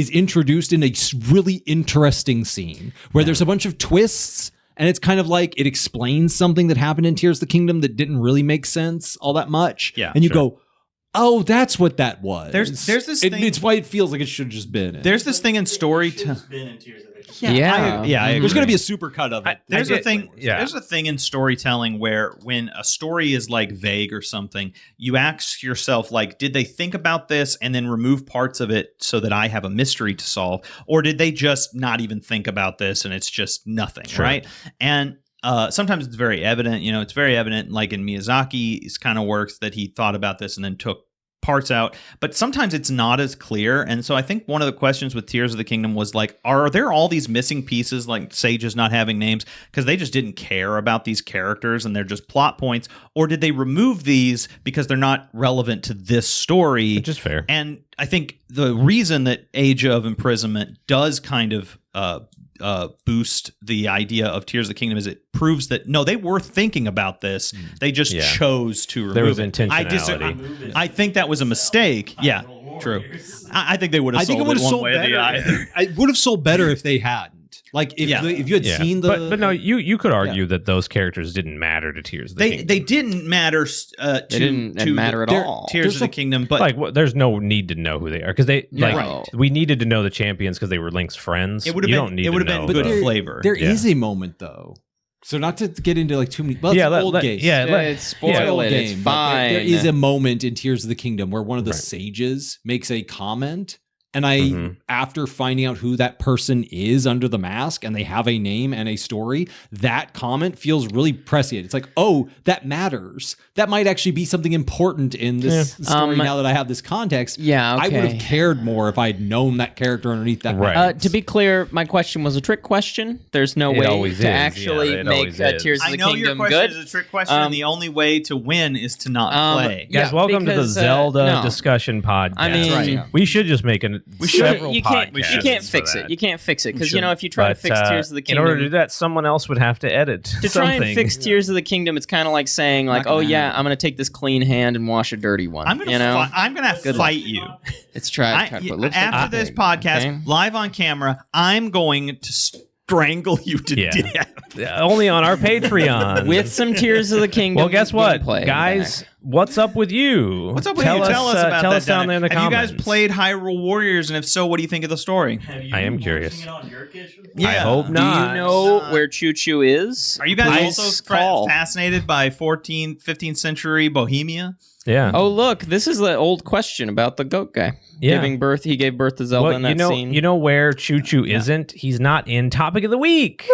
introduced in a really interesting scene where there's a bunch of twists, and it's kind of like it explains something that happened in Tears of the Kingdom that didn't really make sense all that much. Yeah, and you go, oh, that's what that was. There's this thing. It's why it feels like it should have just been. There's this thing in story. Yeah, I agree. There's going to be a super cut of it. There's a thing in storytelling where when a story is like vague or something, you ask yourself like, did they think about this and then remove parts of it so that I have a mystery to solve, or did they just not even think about this and it's just nothing, right? And sometimes it's very evident. It's very evident, like in Miyazaki's kind of works, that he thought about this and then took parts out, but sometimes it's not as clear. And so I think one of the questions with Tears of the Kingdom was like, are there all these missing pieces, like sages not having names, because they just didn't care about these characters and they're just plot points, or did they remove these because they're not relevant to this story? Which is fair. And I think the reason that Age of Imprisonment does kind of boost the idea of Tears of the Kingdom is it proves that no, they were thinking about this. They just chose to remove there was it. intentionality. I think that was a mistake. Yeah, true. I think they would have sold it one way or the other. It would have sold better if they hadn't. Like if you had seen the, but no, you could argue that those characters didn't matter to Tears of the Kingdom. They didn't matter. They didn't matter at all. Tears of the Kingdom, but there's no need to know who they are because we needed to know the champions because they were Link's friends. It would have been good flavor. There is a moment though. So not to get into like too many, but it's old games. It's spoil it. It's fine. There is a moment in Tears of the Kingdom where one of the sages makes a comment. And after finding out who that person is under the mask and they have a name and a story, that comment feels really prescient. It's like, oh, that matters. That might actually be something important in this story now that I have this context. Yeah, okay. I would have cared more if I had known that character underneath that mask. To be clear, my question was a trick question. There's no way to actually make Tears of the Kingdom good. I know your question is a trick question, and the only way to win is to not play. Guys, welcome to the Zelda discussion podcast. I mean, we should just make you can't fix it. You can't fix it because if you try to fix Tears of the Kingdom, in order to do that, someone else would have to edit. To try and fix Tears of the Kingdom, it's kind of like saying like, oh yeah, I'm gonna take this clean hand and wash a dirty one. I'm gonna fight you. It's trash. After this podcast, live on camera, I'm going to strangle you to death. Only on our Patreon with some Tears of the Kingdom. Well, guess what, guys? What's up with you? What's up with you? Tell us about that. Tell us down there in the comments. Have you guys played Hyrule Warriors? And if so, what do you think of the story? I am curious. Yeah. I hope not. Do you know where Choo Choo is? Are you guys also fascinated by 15th century Bohemia? Yeah. Oh, look, this is the old question about the goat guy giving birth. He gave birth to Zelda in that scene. You know where Choo Choo isn't? He's not in Topic of the Week.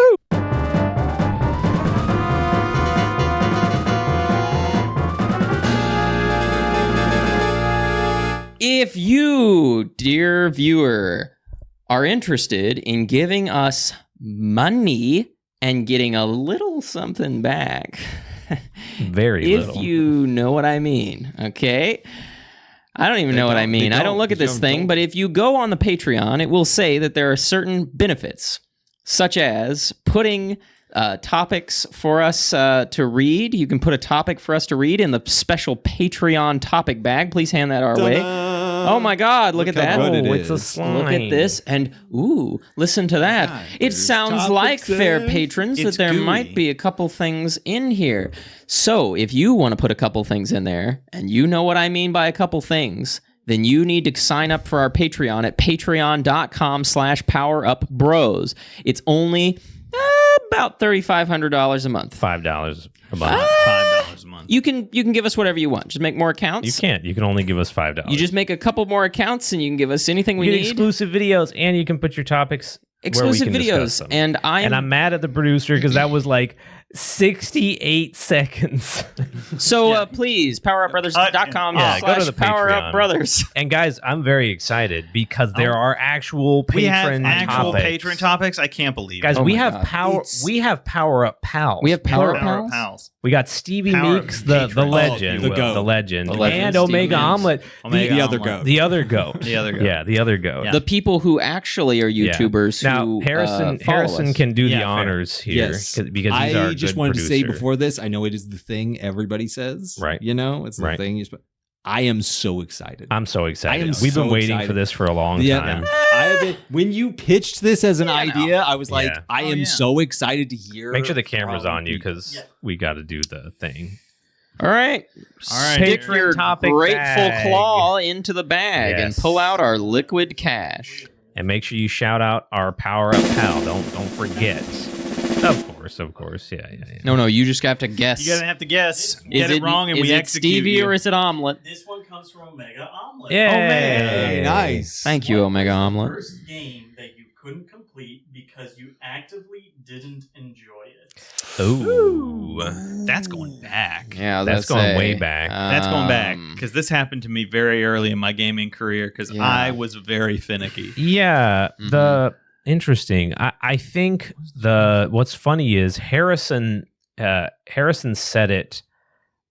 If you, dear viewer, are interested in giving us money and getting a little something back, very little. If you know what I mean, okay? I don't even know what I mean. I don't look at this thing, but if you go on the Patreon, it will say that there are certain benefits, such as putting topics for us to read. You can put a topic for us to read in the special Patreon topic bag. Please hand that our way. Oh my God, look at that. It's a slime. Look at this. And, ooh, listen to that. God, it sounds like, fair patrons, that there gooey. might be a couple things in here. So if you want to put a couple things in there, and you know what I mean by a couple things, then you need to sign up for our Patreon at patreon.com/powerupbros. It's only about $3,500 a month. $5 a month. $5 a month. You can give us whatever you want. Just make more accounts. You can't. You can only give us $5. You just make a couple more accounts, and you can give us anything we you need. get exclusive videos, and you can put your topics Exclusive where we can discuss videos, them. and I'm mad at the producer because that was like 68 seconds. So please, powerupbrothers.com go to the /powerupbrothers. Patreon. And guys, I'm very excited because there are actual We have patron actual topics. patron topics. I can't believe Guys, it. we my have God. power. We have Power Up Pals. We have Power Up Power Pals? Pals. We got Stevie Power Meeks, the patrons. legend, Oh, the goat. the legend, The legend, and Stevie Omega Meeks. Omelet, Omega the other Omelet. goat. the other goat, The other goat. yeah, the other goat. Yeah. The people who actually are YouTubers Now who Harrison follow us. can do Yeah, the fair. honors here Yes, because he's our I just good wanted producer. to say before this, I know it is the thing everybody says, Right. You know, it's the Right. thing. I am so excited. I'm so excited. I am We've been so waiting excited. for this for a long Yeah, time. I have been, when you pitched this as an idea, I was like, Yeah. I am so excited to hear. Make sure the camera's from on you people. because we got to do the thing. All right. All right. Stick Patron your topic grateful bag. claw into the bag and Yes. pull out our liquid cash. And make sure you shout out our Power Up Pal. Don't forget. Of course. Yeah. No, you just have to guess. You're going to have to guess. Is Get it wrong and is we it execute Stevie you. or is it Omelet? This one comes from Omega Omelet. Yeah. Hey, nice. Thank you, Omega What was the Omelet. First game that you couldn't complete because you actively didn't enjoy it. Ooh. That's going back. Yeah, That's going way back. That's going back because this happened to me very early in my gaming career because Yeah. I was very finicky. Yeah. Mhm. The interesting. I think what's funny is Harrison said it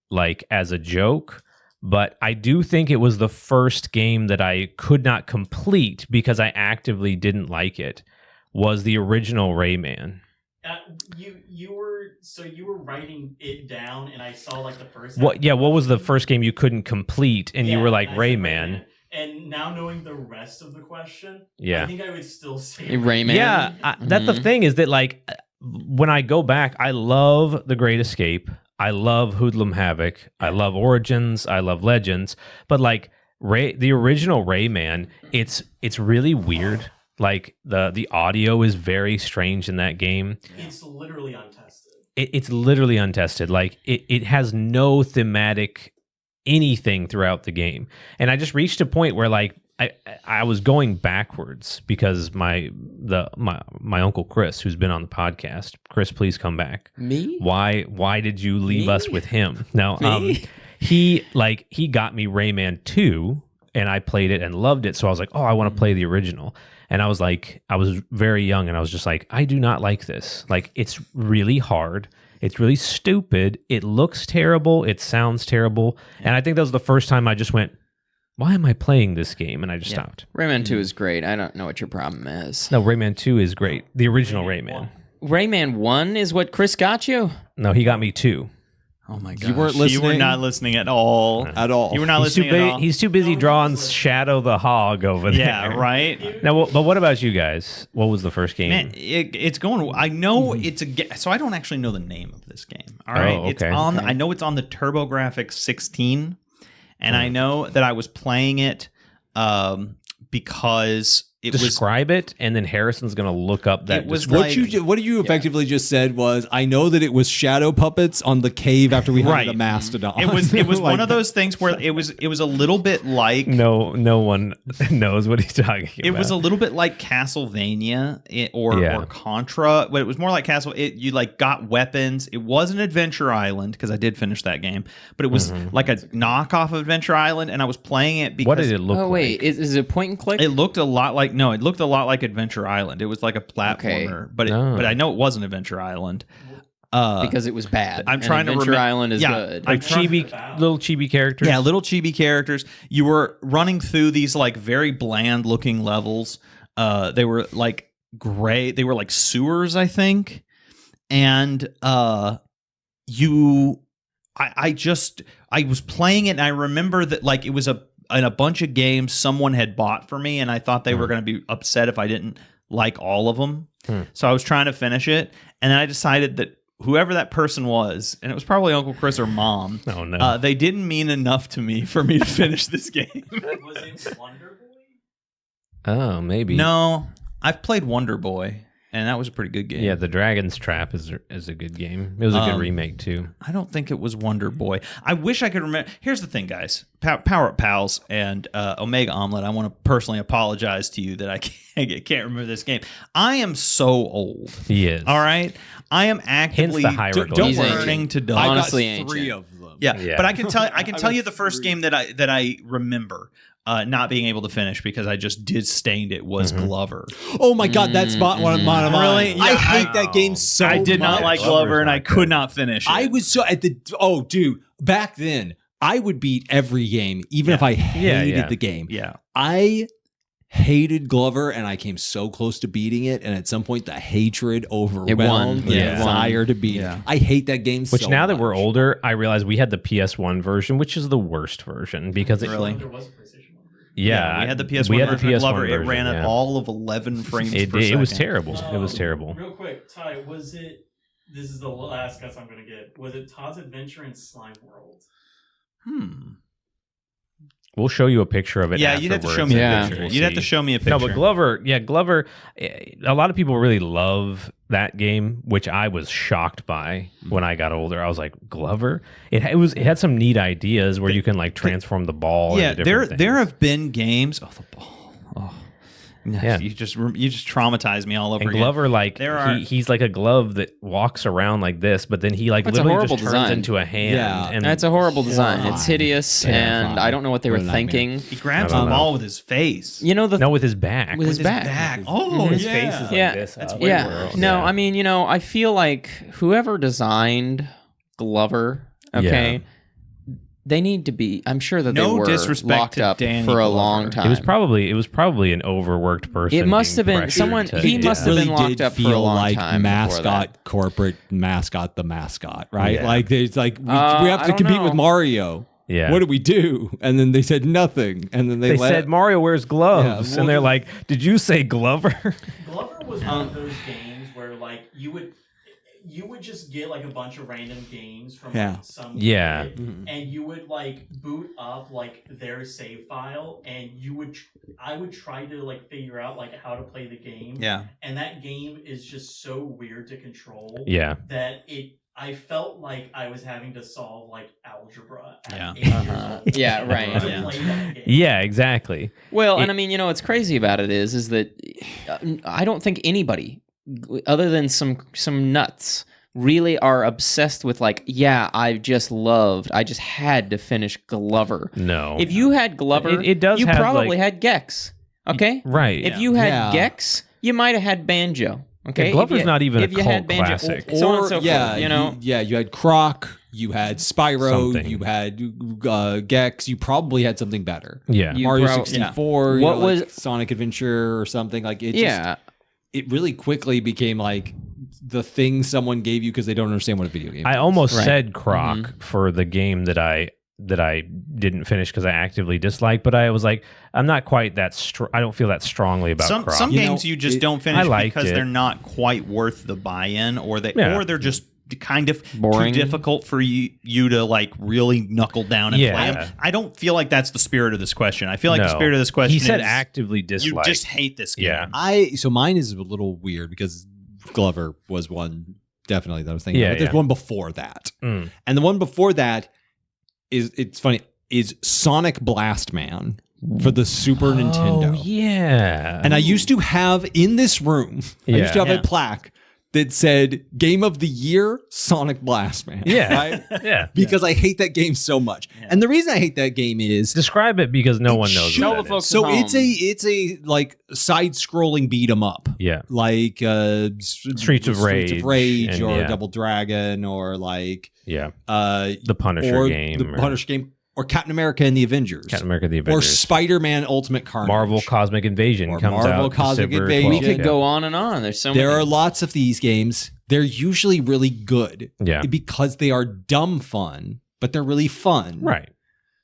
like as a joke, but I do think it was the first game that I could not complete because I actively didn't like it. Was the original Rayman. You were writing it down, and I saw like the first. What was the first game you couldn't complete and you Yeah, were like and I said Rayman? And now knowing the rest of the question, Yeah. I think I would still say Rayman. Yeah, that's the thing is that like when I go back, I love The Great Escape. I love Hoodlum Havoc. I love Origins. I love Legends. But like the original Rayman, it's really weird. Like the audio is very strange in that game. It's literally untested. It's literally untested. Like it has no thematic anything throughout the game. And I just reached a point where like I was going backwards because my uncle Chris, who's been on the podcast, Chris, please come back. Me? Why did you leave us with him? Now, Me? he got me Rayman 2 and I played it and loved it. So I was like, oh, I want to play the original. And I was very young and I was just like, I do not like this. Like, it's really hard. It's really stupid. It looks terrible. It sounds terrible. And I think that was the first time I just went, why am I playing this game? And I just stopped. Rayman 2 is great. I don't know what your problem is. No, Rayman 2 is great. The original Rayman. Rayman 1 is what Chris got you? No, he got me 2. Oh my god! You weren't You were listening? not listening at all. At all. You were not listening at all. He's too busy drawing Shadow the Hog over there. Yeah, right. Now, but what about you guys? What was the first game? Man, it's going. I know it's a. So I don't actually know the name of this game. All right, Oh, it's okay. on. I know it's on the TurboGrafx 16, and I know that I was playing it because describe it, and then Harrison's going to look up that. It was description. What you effectively just said was, I know that it was shadow puppets on the cave after we had the mastodon. It was like one of those things where it was a little bit like no one knows what he's talking about. It was a little bit like Castlevania or Contra, but it was more like you like got weapons. It wasn't Adventure Island because I did finish that game, but it was like a knockoff of Adventure Island, and I was playing it because what did it look like? Oh wait, is it point and click? It looked a lot like Adventure Island. It was like a platformer, but I know it wasn't Adventure Island because it was bad. I'm trying to Adventure Island is good. Like little chibi characters. Yeah, little chibi characters. You were running through these like very bland looking levels. They were like gray. They were like sewers, I think. And I was playing it, and I remember that like it was in a bunch of games someone had bought for me, and I thought they were going to be upset if I didn't like all of them. So I was trying to finish it, and then I decided that whoever that person was, and it was probably Uncle Chris or Mom, they didn't mean enough to me for me to finish this game. Was it Wonder Boy? Oh, maybe. No, I've played Wonder Boy, and that was a pretty good game. Yeah, The Dragon's Trap is a good game. It was a good remake too. I don't think it was Wonder Boy. I wish I could remember. Here's the thing, guys. Power Up Pals and Omega Omelet, I want to personally apologize to you that I can't remember this game. I am so old. He is. All right? I am actively learning to dodge. Honestly, I got 3 of them. Yeah, but I can tell you the first game that I remember not being able to finish because I just stained it was Glover. Oh my god, that's one of mine. Really? Yeah, I hate that game so much. I did not like Glover, and I could not finish it. I was so dude, back then I would beat every game, even if I hated the game. Yeah. I hated Glover, and I came so close to beating it, and at some point the hatred overwhelmed the desire to beat it. I hate that game so much. Which now that we're older, I realize we had the PS1 version, which is the worst version because There was a PlayStation 1 version. Yeah, we had the PS1 version of Glover. It ran at all of 11 frames per second. It was terrible. It was terrible. Real quick, Ty, was it... This is the last guess I'm going to get. Was it Todd's Adventure in Slime World? We'll show you a picture of it. Yeah, you'd have to show me a picture. You'd have to show me a picture. No, but Glover, a lot of people really love that game, which I was shocked by when I got older. I was like, Glover? It had some neat ideas where you can like transform the ball. Yeah, into different there things. have been games. Oh, the ball. Oh. Yeah, you just traumatized me all over and again. Glover, like he's like a glove that walks around like this, but then he like literally just turns into a hand. Yeah, and that's a horrible design. It's hideous, and I don't know what they were thinking. He grabs the ball with his face. You know with his back. With his back. Oh, his face is like this. That's weird. No, I mean, I feel like whoever designed Glover, they need to be. I'm sure that they were locked up for a long time. It was probably an overworked person. It must have been someone. He must have been locked up for a long time. Mascot, corporate mascot, the mascot, right? Yeah. Like there's like we have to compete with Mario. Yeah. What do we do? And then they said nothing. And then they said Mario wears gloves, and they're like, "Did you say Glover?" Glover was one of those games where like you would just get like a bunch of random games from like, some kid, and you would like boot up like their save file, and I would try to like figure out like how to play the game. Yeah. And that game is just so weird to control. Yeah. That I felt like I was having to solve like algebra. At 8 years old. Yeah, right. Yeah, exactly. Well, and I mean, what's crazy about it is that I don't think anybody, other than some nuts, really are obsessed with like, I just had to finish Glover. No. If you had Glover, it does you have, probably like, had Gex. Okay? Right. If you had Gex, you might have had Banjo. Okay, yeah, Glover's not even a cult classic. So on and so forth, you had Croc, you had Spyro, you had Gex, you probably had something better. Yeah, Mario 64, what was like Sonic Adventure or something like it? It really quickly became like the thing someone gave you because they don't understand what a video game is. I almost said Croc for the game that I didn't finish because I actively disliked, but I was like, I'm not quite that I don't feel that strongly about Croc. Some games you just don't finish because they're not quite worth the buy-in, or they're just kind of boring, too difficult for you to like really knuckle down and play them. I don't feel like that's the spirit of this question. I feel like the spirit of this question is... He said actively dislike. You just hate this game. Yeah. So mine is a little weird because Glover was one definitely that I was thinking of. But there's one before that. And the one before that it's funny, is Sonic Blast Man for the Super Nintendo. Yeah. And I used to have in this room, I used to have a plaque that said Game of the Year, Sonic Blast Man. Yeah. Right? Yeah. Because I hate that game so much. Yeah. And the reason I hate that game is... Describe it because no one knows what that is. So it's a like side-scrolling beat 'em up. Yeah. Like Streets of Rage or Double Dragon or like... the Punisher game. The Punisher game. Or Captain America and the Avengers. Or Spider-Man Ultimate Carnage. Marvel Cosmic Invasion comes out. Cosmic Invasion. We could go on and on. There's so many. There are lots of these games. They're usually really good. Yeah. Because they are dumb fun, but they're really fun. Right.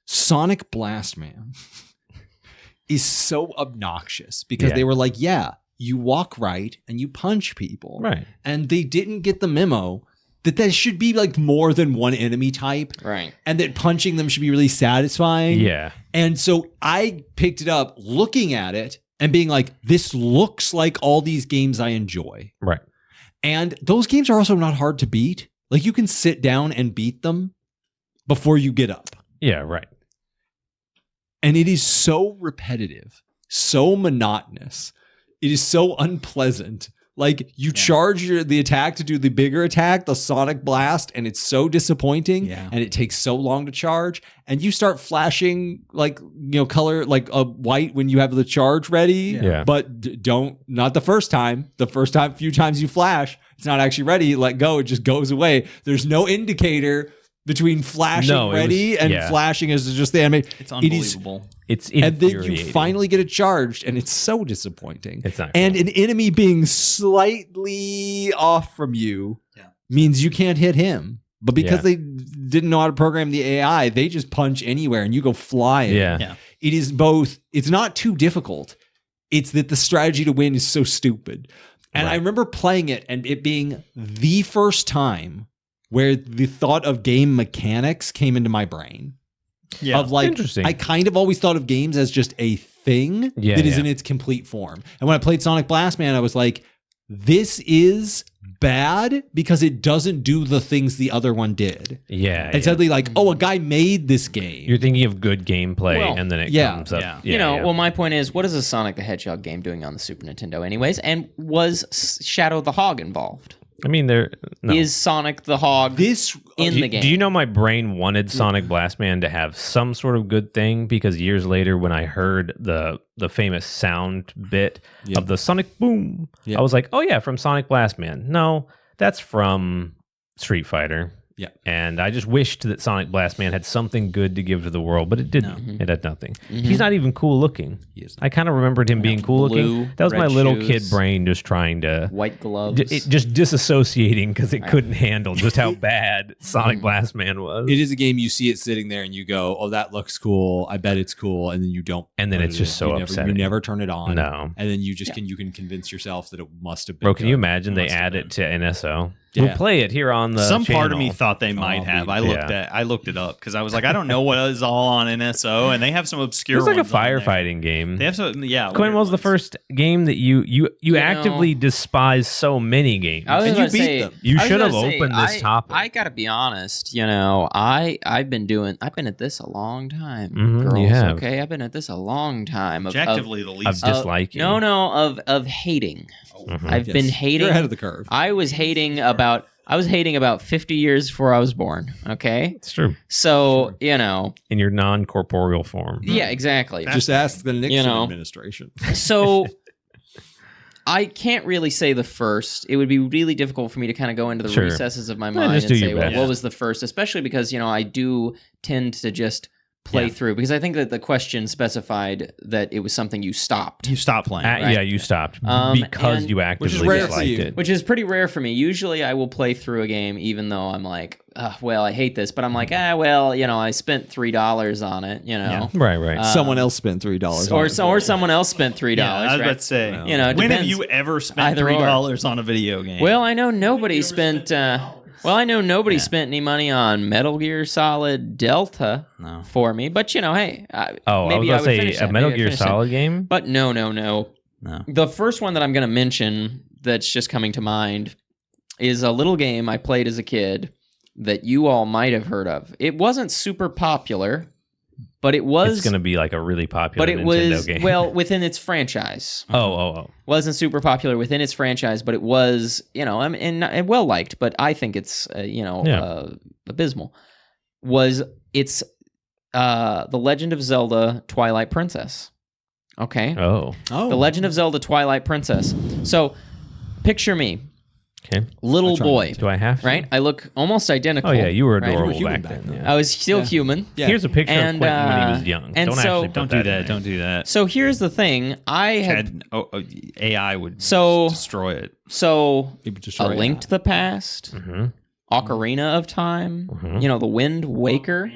Sonic Blast Man is so obnoxious because they were like, you walk right and you punch people. Right. And they didn't get the memo that there should be like more than one enemy type. Right. And that punching them should be really satisfying. Yeah. And so I picked it up looking at it and being like, this looks like all these games I enjoy. Right. And those games are also not hard to beat. Like you can sit down and beat them before you get up. Yeah, right. And it is so repetitive, so monotonous. It is so unpleasant. Like you charge the attack to do the bigger attack, the Sonic Blast, and it's so disappointing and it takes so long to charge. And you start flashing like, color like a white when you have the charge ready. Yeah. But not the first time. The first few times you flash, it's not actually ready. Let go. It just goes away. There's no indicator between flashing ready and flashing is just the animation. It's unbelievable. It's infuriating. And then you finally get it charged, and it's so disappointing. It's not cool. And an enemy being slightly off from you means you can't hit him. But because they didn't know how to program the AI, they just punch anywhere, and you go flying. Yeah. It is both. It's not too difficult. It's that the strategy to win is so stupid. And I remember playing it, and it being the first time where the thought of game mechanics came into my brain. Yeah, of like, interesting. I kind of always thought of games as just a thing that is in its complete form. And when I played Sonic Blast Man, I was like, this is bad because it doesn't do the things the other one did. Yeah. And suddenly like, a guy made this game. You're thinking of good gameplay and then it comes up. Yeah. Well, my point is, what is a Sonic the Hedgehog game doing on the Super Nintendo anyways? And was Shadow the Hog involved? I mean, is Sonic the Hog in the game? Do you know my brain wanted Sonic Blast Man to have some sort of good thing? Because years later, when I heard the famous sound bit of the Sonic Boom, I was like, oh yeah, from Sonic Blast Man. No, that's from Street Fighter. Yeah. And I just wished that Sonic Blast Man had something good to give to the world, but it didn't. It had nothing. He's not even cool looking. I kind of remembered him being cool looking. That was my little kid brain just trying to... White gloves. Just disassociating because it couldn't handle just how bad Sonic Blast Man was. It is a game you see it sitting there and you go, oh, that looks cool. I bet it's cool. And then you don't. And then it's just so upsetting. You never turn it on. No. And then you just you can convince yourself that it must have been. Bro, can you imagine they add it to NSO? We'll play it here on the Some channel. part of me thought they might have. I looked it up because I was like, I don't know what is all on NSO, and they have some obscure. It's like a ones on there. firefighting game. They have some, Quinn, what was the first game that you actively despise so many games? And you beat them. You should have opened this topic. I gotta be honest. I've been at this a long time. Girls, you have. Okay, I've been at this a long time. Objectively, the least of disliking. Of hating. I've been hating. You're ahead of the curve. I was hating about 50 years before I was born. Okay, it's true. So in your non-corporeal form. Yeah, exactly. Just ask the Nixon administration. So I can't really say the first. It would be really difficult for me to kind of go into the recesses of my mind and say, well, what was the first? Especially because I do tend to just play through, because I think that the question specified that it was something you stopped. You stopped playing. Right? Yeah, you stopped because you actively disliked it. Which is pretty rare for me. Usually I will play through a game even though I'm like, well, I hate this, but I'm like, I spent $3 on it, Yeah. Right. Someone else spent $3 or someone else spent $3. Yeah, I was about to say, when have you ever spent $3 on a video game? Well, I know nobody spent Well, I know nobody spent any money on Metal Gear Solid Delta for me, but hey, maybe I was going to say a Metal Gear Solid game? But no. The first one that I'm going to mention that's just coming to mind is a little game I played as a kid that you all might have heard of. It wasn't super popular, but it was... It's going to be like a really popular Nintendo game. Well, within its franchise. Oh. Wasn't super popular within its franchise, but it was, and well-liked, but I think it's, abysmal. It's The Legend of Zelda Twilight Princess. Okay? Oh. The Legend of Zelda Twilight Princess. So, picture me. Okay. Little boy. Do I have to? Right? I look almost identical. Oh, yeah. You were right? adorable back then. Yeah. I was still human. Yeah. Here's a picture of Quentin when he was young. Don't do that. Don't do that. So here's the thing. AI would destroy it. So, A Link to the Past, Ocarina of Time, The Wind Waker,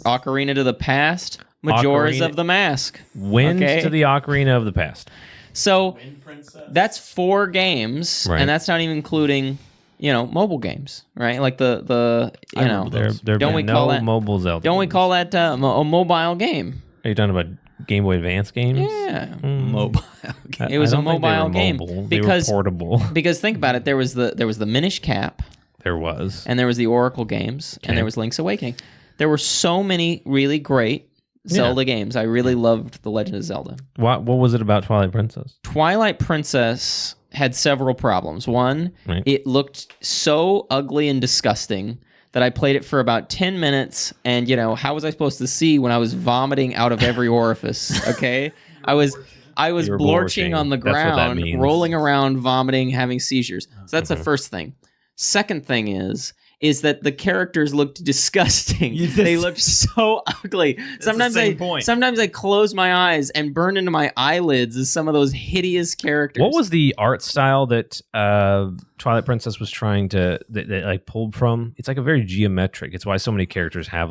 Ocarina to the Past, Majora's of the Mask. Wind to the Ocarina of the Past. So that's 4 games, and that's not even including, mobile games, right? Like there don't we call that mobile Zelda? Don't we call that a mobile game? Are you talking about Game Boy Advance games? Yeah, mobile. It was a mobile game because they were portable. Because think about it, there was the Minish Cap. There was, and there was the Oracle games, and there was Link's Awakening. There were so many really great Zelda games. I really loved The Legend of Zelda. What was it about Twilight Princess? Twilight Princess had several problems. One, it looked so ugly and disgusting that I played it for about 10 minutes, and how was I supposed to see when I was vomiting out of every orifice? Okay, I was blorching on the ground, rolling around, vomiting, having seizures. So that's the first thing. Second thing is that the characters looked disgusting. They looked so ugly. Sometimes I close my eyes and burn into my eyelids as some of those hideous characters. What was the art style that Twilight Princess was trying to that pulled from? It's like a very geometric. It's why so many characters have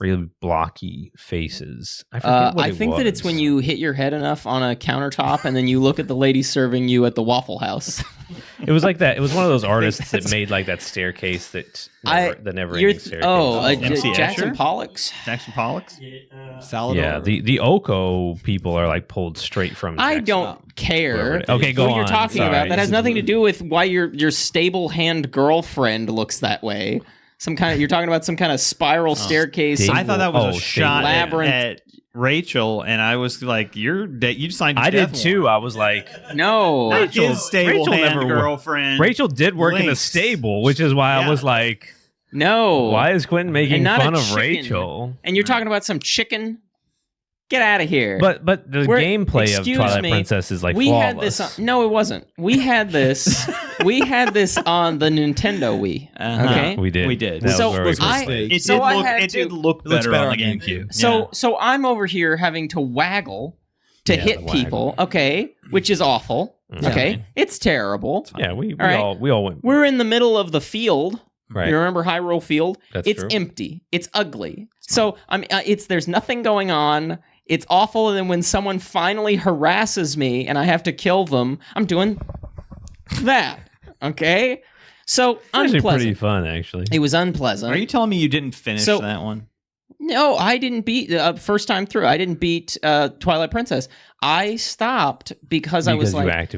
really blocky faces. I forget what I think that it's when you hit your head enough on a countertop and then you look at the lady serving you at the Waffle House. It was like that. It was one of those artists that made that staircase that never ending staircase. Jackson Pollock's. Jackson Pollock's? Salvador. Yeah, the Oko people are pulled straight from Jackson. I don't care. Okay, go on. What you're talking about. That has nothing to do with why your stable hand girlfriend looks that way. You're talking about some kind of spiral staircase. I thought that was a shot labyrinth at Rachel, and I was like, you signed a I death did too. warrant. I was like, no. His stable hand girlfriend. Rachel did work in the stable, which is why I was like, no. Why is Quentin making fun of Rachel? And you're talking about some chicken? Get out of here. But the gameplay of Twilight Princess is flawless. Had this no, it wasn't. We had this on the Nintendo Wii. Okay? We did. It did look better on the GameCube. So I'm over here having to waggle to hit people, okay, which is awful. Okay? It's terrible. Yeah, we all went. We're in the middle of the field. Right. You remember Hyrule Field? It's empty. It's ugly. So there's nothing going on. It's awful, and then when someone finally harasses me and I have to kill them, I'm doing that. Okay? So unpleasant. Pretty fun, actually. It was unpleasant. Are you telling me you didn't finish that one? No, I didn't beat first time through. I didn't beat Twilight Princess. I stopped because I was like,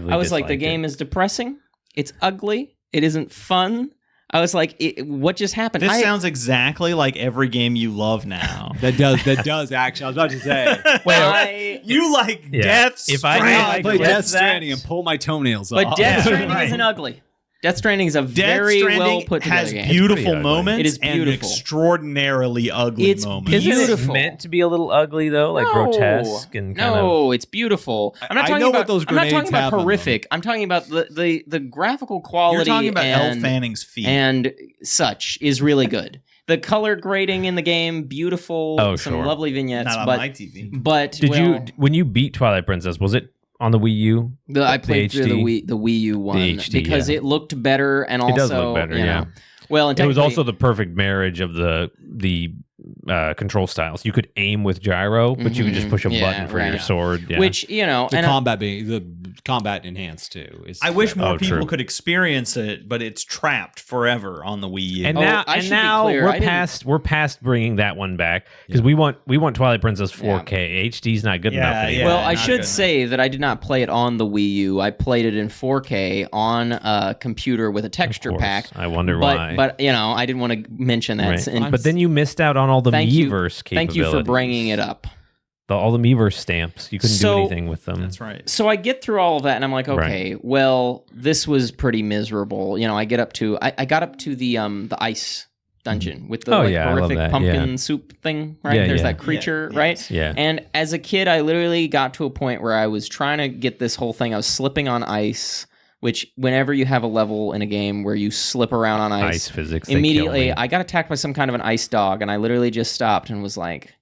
the game is depressing. It's ugly. It isn't fun. I was like, what just happened? This sounds exactly like every game you love now. That does actually. I was about to say. You like Death Stranding. If I play Death Stranding and pull my toenails off. But Death Stranding isn't ugly. Death Stranding is a very well put together game. Has beautiful moments. It is beautiful. And extraordinarily ugly moments. It's beautiful. Is it meant to be a little ugly though, grotesque and kind of? No, it's beautiful. I'm not talking about those grenades. I'm not talking about horrific. I'm talking about the graphical quality. You're talking about Elle Fanning's feet and such is really good. The color grading in the game, beautiful. Some lovely vignettes. Not on my TV. But when you beat Twilight Princess, was it on the Wii U? I played through the Wii U one because it looked better, and also it does look better. Yeah. Well, and it was also the perfect marriage of the control styles. You could aim with gyro, but you could just push a button for your sword. Yeah. Which the combat being the combat enhanced too. I wish more people could experience it, but it's trapped forever on the Wii U. And now we're past bringing that one back because we want Twilight Princess 4K. HD's not good enough anymore. Well, I should say that I did not play it on the Wii U. I played it in 4K on a computer with a texture pack. I wonder why. But I didn't want to mention that. Right. But then you missed out on all the Miiverse capabilities. Thank you for bringing it up. All the Miiverse stamps. You couldn't do anything with them. That's right. So I get through all of that, and I'm like, okay, well, this was pretty miserable. I got up to the ice dungeon with the horrific pumpkin soup thing, right? There's that creature, right? Yeah. And as a kid, I literally got to a point where I was trying to get this whole thing. I was slipping on ice, which whenever you have a level in a game where you slip around on ice physics, immediately I got attacked by some kind of an ice dog, and I literally just stopped and was like,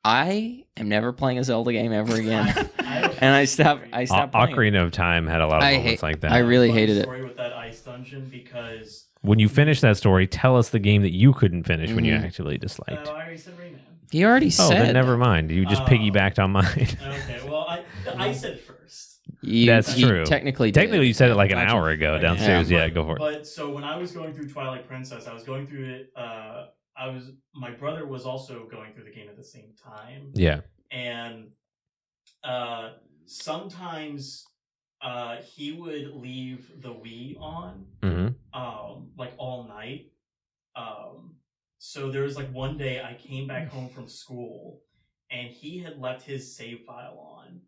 I am never playing a Zelda game ever again. And I stopped playing. Ocarina of Time had a lot of moments like that. I really hated it. Story with that ice dungeon because when you finish that story, tell us the game that you couldn't finish when you actively disliked. I already said Rayman. You already said. Oh, then never mind. You just piggybacked on mine. Okay, well, I said first. That's true. Technically, you said it like an hour ago downstairs. Yeah, go for it. But so when I was going through Twilight Princess, I was going through it. My brother was also going through the game at the same time. Yeah. And sometimes he would leave the Wii on like all night. So there was like one day I came back home from school and he had left his save file on.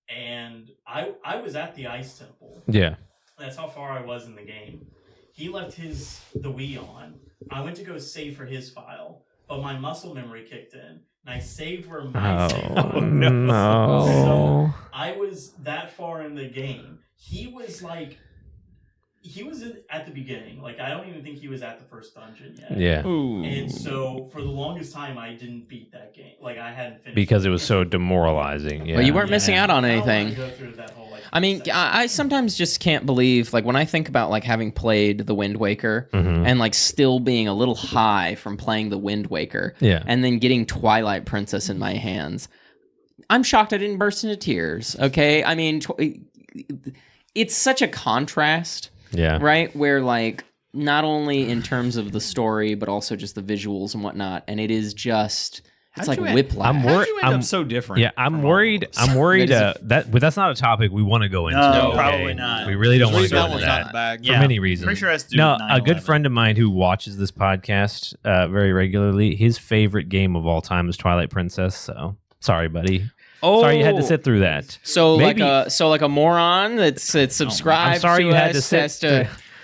And I was at the Ice Temple. Yeah. That's how far I was in the game. He left the Wii on. I went to go save for his file, but my muscle memory kicked in, and I saved where my save was. Oh, no. So I was that far in the game. He was at the beginning. Like, I don't even think he was at the first dungeon yet. Yeah. Ooh. And so, for the longest time, I didn't beat that game. Like, I hadn't finished because it was so demoralizing. Yeah. Well, you weren't missing out on anything. I don't want to go through that whole, I mean, I sometimes just can't believe, like, when I think about, like, having played The Wind Waker and, like, still being a little high from playing The Wind Waker and then getting Twilight Princess in my hands, I'm shocked I didn't burst into tears, okay? I mean, it's such a contrast, right? Where, like, not only in terms of the story, but also just the visuals and whatnot, and it is just... It's like whiplash. How'd you end up so different? Yeah, I'm worried. But that's not a topic we want to go into. No, probably not. We really don't want to go into that for many reasons. Pretty sure it has to do with 9/11. A good friend of mine who watches this podcast very regularly, his favorite game of all time is Twilight Princess. So sorry, buddy. Oh, sorry you had to sit through that. So like a moron that's subscribed. I'm sorry to you had to sit.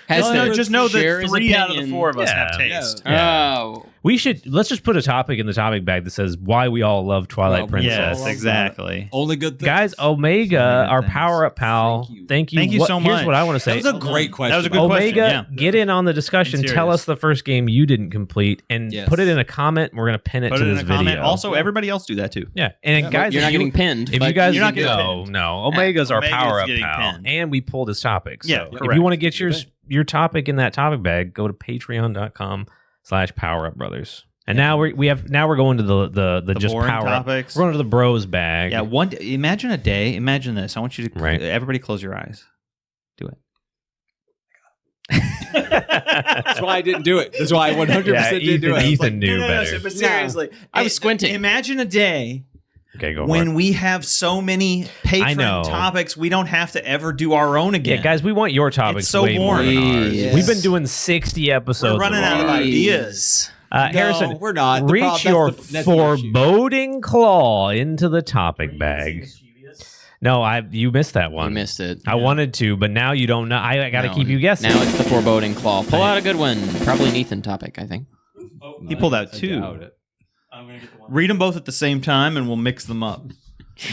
Just know that 3 out of the 4 of us have taste. Oh. Let's just put a topic in the topic bag that says why we all love Twilight Princess. Yes, exactly. Only good things. Guys, Omega, our power-up pal. Thank you so much. Here's what I want to say. That was a great question. That was a good Omega, question. get in on the discussion. Tell us the first game you didn't complete and put it in a comment. We're going to pin it to this video. Also, everybody else do that too. Yeah. And guys, you're not getting pinned. If you guys you're not getting pinned. No. Omega's our power-up getting pal. pinned. And we pulled his topic. So correct. if you want to get your topic in that topic bag, go to patreon.com/powerupbrothers. And now we're going to the just power topics. We're going to the bros bag. Yeah, imagine a day. Imagine this. I want you to everybody close your eyes. Do it. That's why I didn't do it. That's why I 100% didn't do it. Ethan knew better. But seriously, I was squinting. Imagine a day. Okay, go when we have so many patron topics, we don't have to ever do our own again. Yeah, guys, we want your topics so way more than ours. Yes. We've been doing 60 episodes. We're running out of ideas. Harrison, we're not. Reach your foreboding claw into the topic bag. No, you missed that one. You missed it. I wanted to, but now you don't know. I got to keep you guessing. Now it's the foreboding claw. Pull out a good one. Probably an Ethan topic, I think. He pulled out 2. I'm gonna get the one. Read them both at the same time, and we'll mix them up.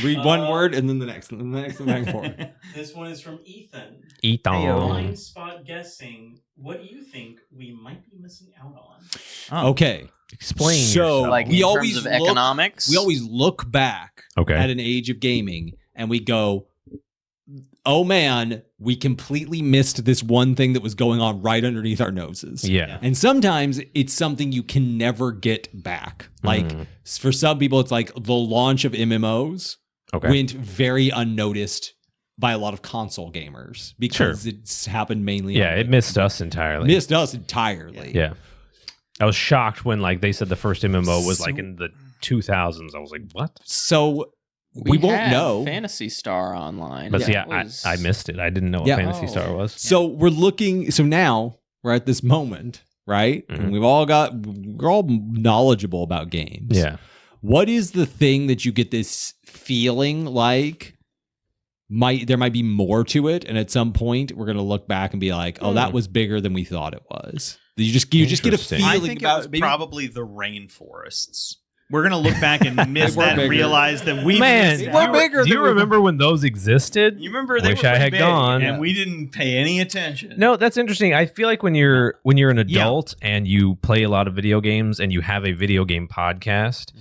Read one word and then the next one. Back forth. This one is from Ethan. Blind spot guessing. What do you think we might be missing out on? Okay. Explain so, yourself. Like, we in always terms of look, economics? We always look back at an age of gaming and we go, oh man, we completely missed this one thing that was going on right underneath our noses. Yeah. And sometimes it's something you can never get back. Like for some people, it's like the launch of MMOs went very unnoticed by a lot of console gamers because it's happened mainly. Yeah, it missed us entirely. Yeah. I was shocked when like they said the first MMO was like in the 2000s. I was like, what? So we won't know. Phantasy Star Online. But I missed it. I didn't know what Phantasy Star was. So we're looking. So now we're at this moment, right? And we're all knowledgeable about games. Yeah. What is the thing that you get this feeling like there might be more to it, and at some point we're going to look back and be like, oh, that was bigger than we thought it was. You just get a feeling. I think about it was probably the rainforests. We're gonna look back and miss that and realize that we're bigger. Do you remember when those existed? You remember they Wish were I had big, gone, and we didn't pay any attention. No, that's interesting. I feel like when you're an adult and you play a lot of video games and you have a video game podcast,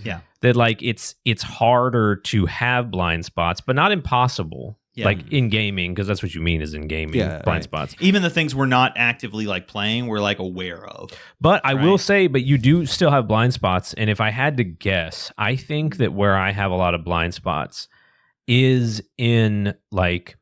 that like it's harder to have blind spots, but not impossible. Like in gaming, because that's what you mean is in gaming, blind spots. Even the things we're not actively like playing, we're like aware of. But I will say, but you do still have blind spots. And if I had to guess, I think that where I have a lot of blind spots is in like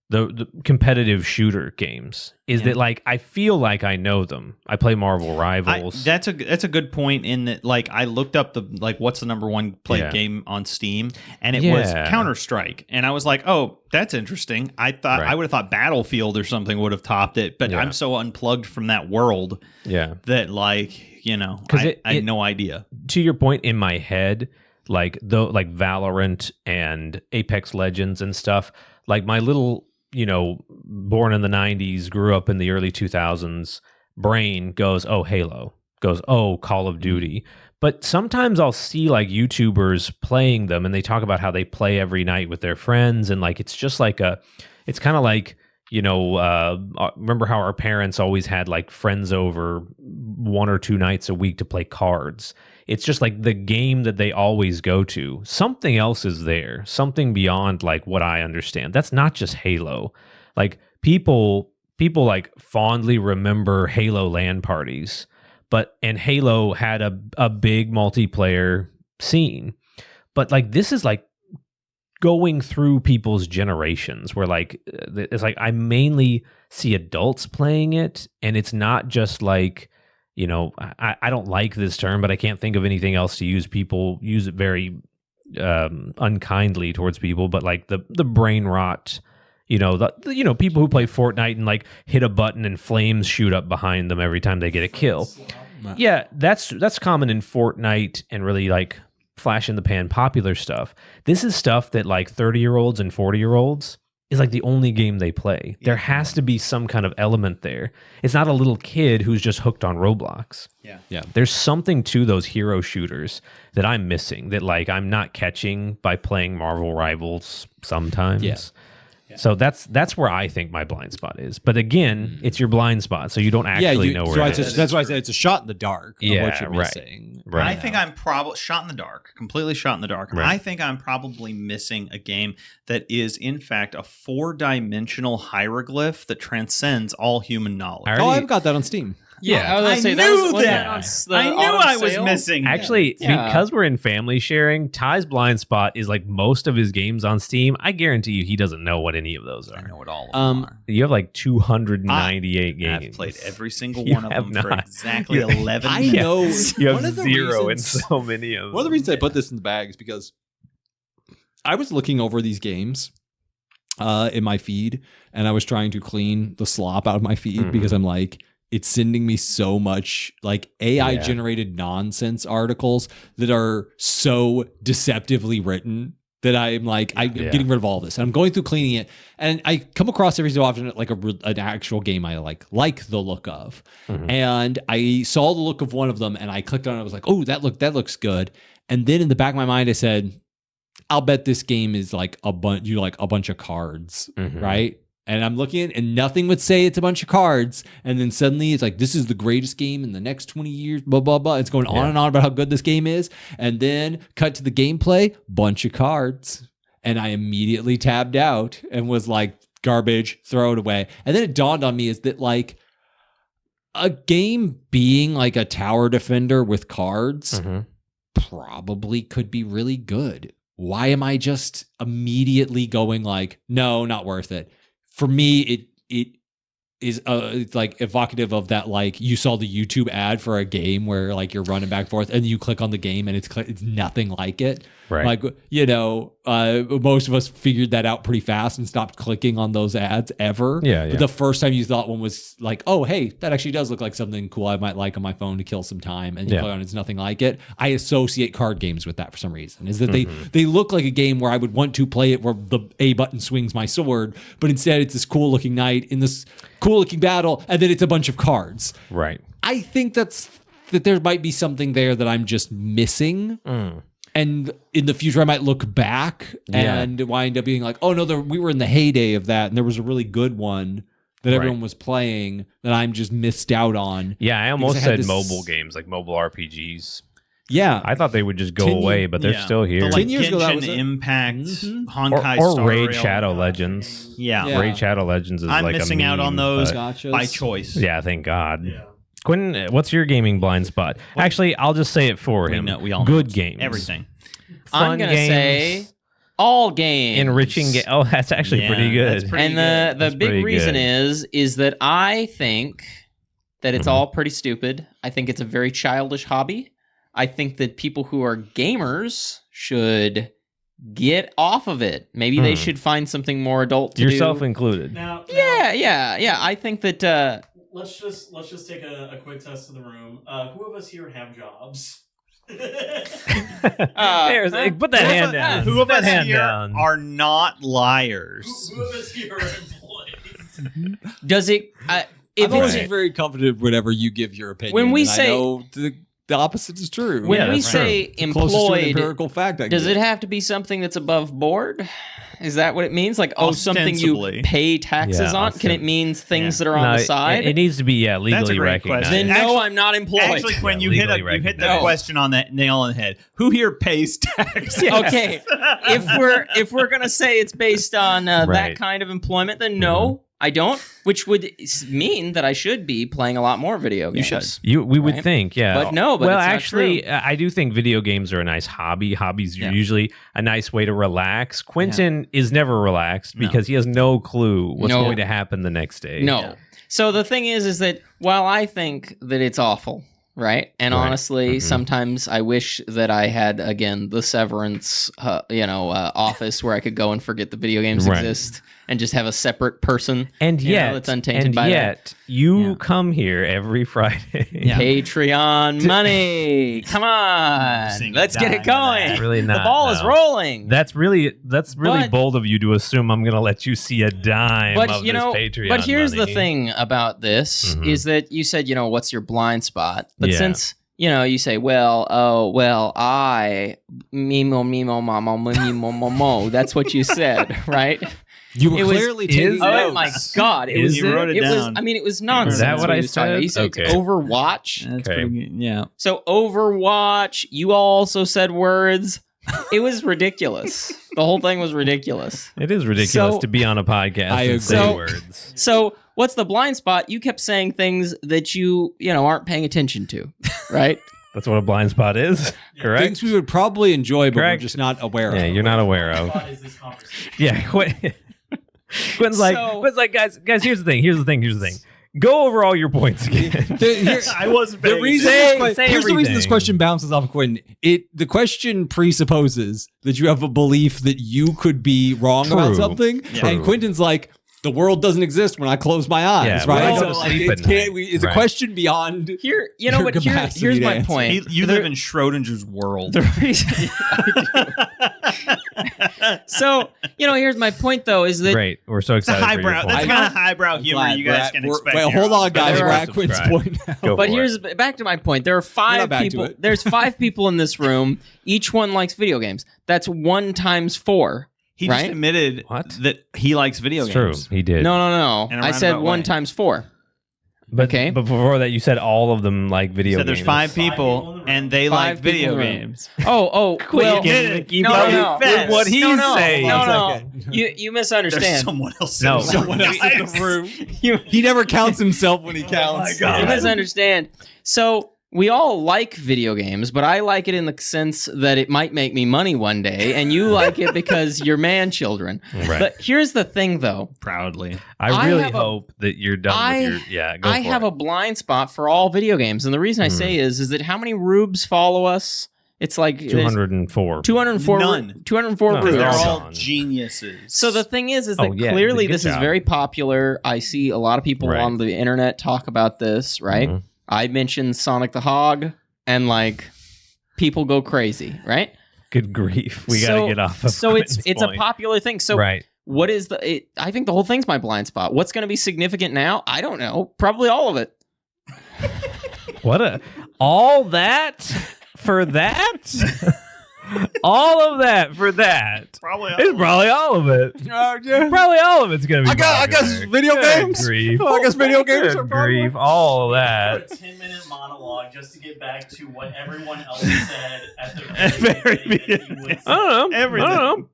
the competitive shooter games. That like I feel like I know them. I play Marvel Rivals. That's a good point. In that, like I looked up the like what's the number one played game on Steam, and it was Counter-Strike, and I was like, oh, that's interesting. I thought I would have thought Battlefield or something would have topped it, but I'm so unplugged from that world. That like I had no idea. To your point, in my head, like like Valorant and Apex Legends and stuff, like my little born in the 90s, grew up in the early 2000s, brain goes, oh, Halo, goes, oh, Call of Duty. But sometimes I'll see like YouTubers playing them and they talk about how they play every night with their friends. And like, it's just like it's kind of like, remember how our parents always had like friends over 1 or 2 nights a week to play cards. It's just like the game that they always go to. Something else is there, something beyond like what I understand. That's not just Halo. Like people like fondly remember Halo LAN parties, and Halo had a big multiplayer scene. But like this is like going through people's generations where like it's like I mainly see adults playing it, and it's not just like I don't like this term, but I can't think of anything else to use. People use it very unkindly towards people, but like the brain rot, people who play Fortnite and like hit a button and flames shoot up behind them every time they get a kill. Yeah, that's common in Fortnite and really like flash in the pan popular stuff. This is stuff that like 30-year-olds and 40-year-olds is like the only game they play. There has to be some kind of element there. It's not a little kid who's just hooked on Roblox. Yeah. There's something to those hero shooters that I'm missing, that like I'm not catching by playing Marvel Rivals sometimes. Yeah. So that's where I think my blind spot is. But again, it's your blind spot, so you don't actually know where it is. That's why I said it's a shot in the dark of what you're missing. Right. I think I'm probably shot in the dark, completely shot in the dark. Right. I think I'm probably missing a game that is, in fact, a 4-dimensional hieroglyph that transcends all human knowledge. I've got that on Steam. Yeah, I knew that. I knew I was missing. Actually, because we're in family sharing, Ty's blind spot is like most of his games on Steam. I guarantee you, he doesn't know what any of those are. I know what all of them are. You have like 298 games. I've played every single one of them for exactly 11 I minutes. know. You have 0 in so many of them. One of the reasons I put this in the bag is because I was looking over these games in my feed, and I was trying to clean the slop out of my feed because I'm like, it's sending me so much like AI generated nonsense articles that are so deceptively written that I'm like, I'm getting rid of all this. And I'm going through cleaning it, and I come across every so often like an actual game I like the look of. And I saw the look of one of them, and I clicked on it. I was like, oh, that looks good. And then in the back of my mind, I said, I'll bet this game is like a bunch of cards, right? And I'm looking and nothing would say it's a bunch of cards. And then suddenly it's like, this is the greatest game in the next 20 years, blah, blah, blah. It's going on and on about how good this game is. And then cut to the gameplay, bunch of cards. And I immediately tabbed out and was like, garbage, throw it away. And then it dawned on me is that like a game being like a tower defender with cards probably could be really good. why am I just immediately going like, no, not worth it? For me, it is it's like evocative of that, like you saw the YouTube ad for a game where like you're running back and forth and you click on the game and it's nothing like it. Right. Like, most of us figured that out pretty fast and stopped clicking on those ads ever. Yeah. But the first time you thought one was like, oh, hey, that actually does look like something cool I might like on my phone to kill some time, and you click on it's nothing like it. I associate card games with that for some reason, is that they look like a game where I would want to play it where the A button swings my sword, but instead it's this cool looking knight in this cool looking battle, and then it's a bunch of cards. Right. I think that there might be something there that I'm just missing. And in the future, I might look back and wind up being like, oh, no, we were in the heyday of that. And there was a really good one that everyone was playing that I'm just missed out on. Yeah, I almost said mobile games, like mobile RPGs. Yeah. I thought they would just go away, but they're still here. Like 10 years ago, that was Impact, Honkai or Star Raid Rail. Shadow Legends. Yeah. Raid Shadow Legends is I'm like missing out on those Gotchas. by choice. Yeah, thank God. Yeah. Quentin, what's your gaming blind spot? Actually, I'll just say it for him. We all Good know games. Everything. I'm going to say all games. Enriching games. Oh, that's actually pretty good. That's pretty And good. the big reason is that I think that it's all pretty stupid. I think it's a very childish hobby. I think that people who are gamers should get off of it. Maybe they should find something more adult to Yourself do. included. Now, Yeah. I think that let's just take a quick test of the room. Who of us here have jobs? Put that hand down. Who of Put us that hand here down. are not liars? Who of us here are employed? does it if I'm always it's, very confident whenever you give your opinion. When we and say- I know the opposite is true. when we that's say Closest to an employed, empirical fact, I does get. it have to be something that's above board? Is that what it means? Like, something you Ostensibly. pay taxes Yeah, on? Can it mean things that are on the side? It needs to be legally great recognized. question. Then Actually- no, I'm not employed. Actually, Quinn, you hit legally the recognized. question on that nail on the head. Who here pays taxes? Okay, if we're gonna say it's based on that Right. kind of employment, then no, I don't. Which would mean that I should be playing a lot more video games. should. We would Right? think, yeah. But no, but well, it's not actually, true. I do think video games are a nice hobby. Hobbies are usually a nice way to relax. Quentin is never relaxed because he has no clue what's going to happen the next day. No. Yeah. So the thing is that while I think that it's awful, right? And honestly, sometimes I wish that I had, again, the Severance, office where I could go and forget the video games exist and just have a separate person. And yet, that's untainted by that. you come here every Friday. Patreon money. Come on. Sing Let's get it dime going. It's really not. The ball is no. rolling. That's really But- bold of you to assume I'm going to let you see a dime But of you know, this Patreon but here's money. the thing about this is that you said, what's your blind spot? But Yeah. since you say, I mimo mama mimo mo. That's what you said, right? You were It was- clearly taking Oh notes. my God! It Is was. it? You wrote it was. down. I mean, it was nonsense. Is that what he I was talking about. said? He said Okay. Overwatch. That's Okay. pretty good. Yeah. So Overwatch. You also said words. It was ridiculous. The whole thing was ridiculous. It is ridiculous So- to be on a podcast I and agree. say So- words. So what's the blind spot? You kept saying things that you aren't paying attention to, right? That's what a blind spot is, correct? Things we would probably enjoy, but Correct. we're just not aware Yeah, of. you're not aware of. What is this conversation? Yeah, Quinn's So- like, guys, here's the thing. Go over all your points again. I wasn't paying Here's the reason everything. this question bounces off Quinn. The question presupposes that you have a belief that you could be wrong about True. something, True. and Quentin's like, the world doesn't exist when I close my eyes, Yeah, right? we So all like, sleep it at can't- night. it's a Right. question beyond. Here, Your but capacity here's to my answer. point. You live in Schrodinger's world. The reason So, here's my point though, is that Great. We're so It's a excited for your highbrow. point. That's kind of highbrow humor Glad you guys we're at- can we're- expect. Wait, here. hold on, guys. Everyone We're at Quinn's subscribe. point now. Go but for here's it. back to my point. There are five back to people. it. There's 5 people in this room. Each one likes video games. That's 1 times 4. He just right? admitted What? that he likes video It's games. true. He did. No. In a I said roundabout 1 way. times 4. But, Okay. but before that, you said all of them like video So games. there's 5 people in people, the room. and they 5 like people video in the room. games. Oh, well, Keep no, up no, with what he's no, saying. No. You There's misunderstand. someone else. No. in the Someone room. else in the room. You He never counts himself when he counts. God. you misunderstand. So we all like video games, but I like it in the sense that it might make me money one day, and you like it because you're man children. Right. But here's the thing, though. Proudly. I really hope that you're done with your... Yeah, go for it. I have a blind spot for all video games, and the reason I say is that how many rubes follow us? It's like 204. 204. None. 204 rubes. They're all geniuses. So the thing is that clearly this is very popular. I see a lot of people on the internet talk about this, right? Mm-hmm. I mentioned Sonic the Hog, and like people go crazy, right? Good grief, we gotta get off of. So it's a popular thing. So what is I think the whole thing's my blind spot. What's going to be significant now? I don't know. Probably all of it. All that for that? All of that for that. Probably all of it. Probably all of it's gonna be. I guess video games. Grief. I guess video games are grief. All of that. A 10-minute monologue just to get back to what everyone else said at the very beginning. I don't know.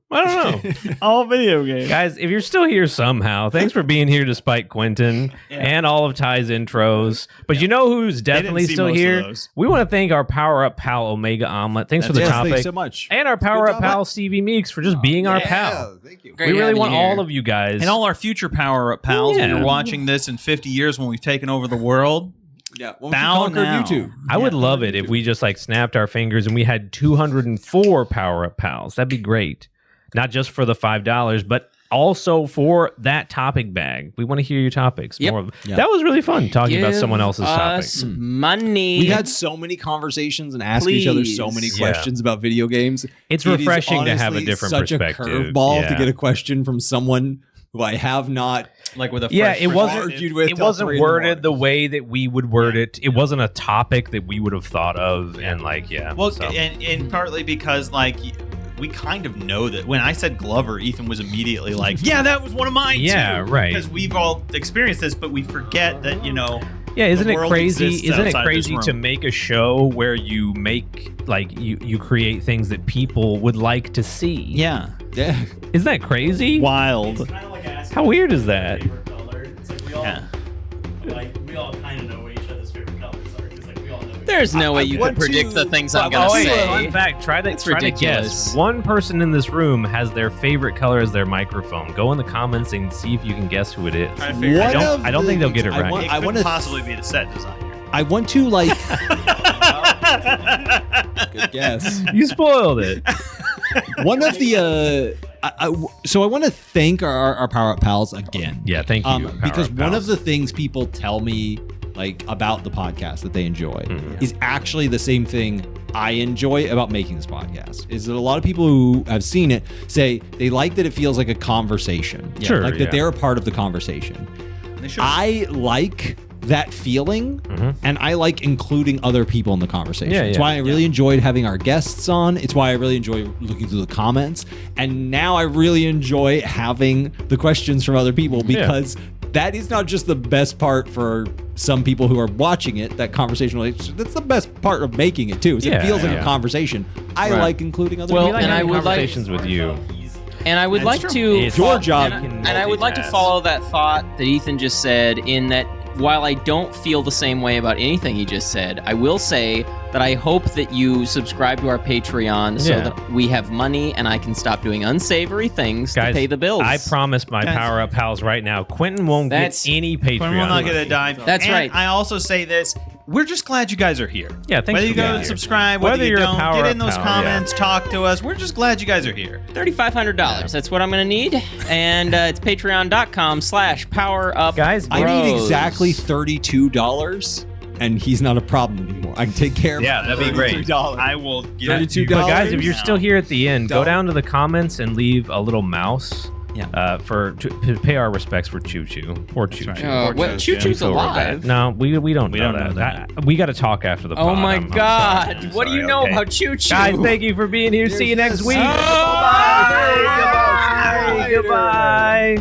All video games. Guys, if you're still here somehow, thanks for being here despite Quentin and all of Ty's intros. But you know who's definitely still here? We want to thank our Power Up pal Omega Omelet. Thanks for the topic. Thanks so much. And our Power Up pal Stevie Meeks for just being our pal. Thank you. We really want all of you guys. And all our future Power Up pals. When you're watching this in 50 years when we've taken over the world. Yeah, bow now. YouTube. I would love it if we just like snapped our fingers and we had 204 Power Up pals. That'd be great. Not just for the $5, but also for that topic bag. We want to hear your topics. More that was really fun talking about someone else's topic. Money. We had so many conversations and asked each other so many questions about video games. It's refreshing to have a different perspective. Such a curveball to get a question from someone who I have not with a it wasn't worded the way that we would word it. It wasn't a topic that we would have thought of, and and partly because we kind of know that when I said Glover, Ethan was immediately like, yeah, that was one of mine too. Yeah, right. Because we've all experienced this, but we forget that, yeah, isn't it crazy? Isn't it crazy to make a show where you make you create things that people would like to see? Yeah. Isn't that crazy? Wild. It's kind of like asking how weird is that? Favorite color. It's like we all kind of know what each other's favorite colors are because we all know. There's no way you can predict the things I'm gonna say. In fact, try to guess. One person in this room has their favorite color as their microphone. Go in the comments and see if you can guess who it is. I don't think they'll get it right. I want to possibly be the set designer. I want to good guess. You spoiled it. One of the so I want to thank our Power Up pals again. Yeah, thank you. Because one of the things people tell me about the podcast that they enjoy is actually the same thing I enjoy about making this podcast. Is that a lot of people who have seen it say they like that it feels like a conversation. Sure, that they're a part of the conversation. I like that feeling, and I like including other people in the conversation. It's why I really enjoyed having our guests on. It's why I really enjoy looking through the comments, and now I really enjoy having the questions from other people because that is not just the best part for some people who are watching it, that conversation. That's the best part of making it too. It feels like a conversation. I like including other people. And I would conversations with you. And I would like to it's your job. And I would like to follow that thought that Ethan just said, in that while I don't feel the same way about anything he just said, I will say that I hope that you subscribe to our Patreon so that we have money and I can stop doing unsavory things to pay the bills. I promise my Power Up pals right now, Quentin won't get any Patreon. Quentin will not get a dime. That's right. I also say this. We're just glad you guys are here. Yeah, thanks. Whether you go and subscribe, whether you don't, get in those comments, talk to us. We're just glad you guys are here. $3,500. That's what I'm going to need. And it's patreon.com/powerup. Guys, I need exactly $32. And he's not a problem anymore. I can take care of that'd be great. I will get $32. But guys, if you're still here at the end, go down to the comments and leave a little mouse. To pay our respects for Choo Choo or Choo Choo. Choo Choo's alive. No, we don't know that. We got to talk after the pod. Oh my God! What do you know about Choo Choo? Guys, thank you for being here. See you next week. Bye. Goodbye.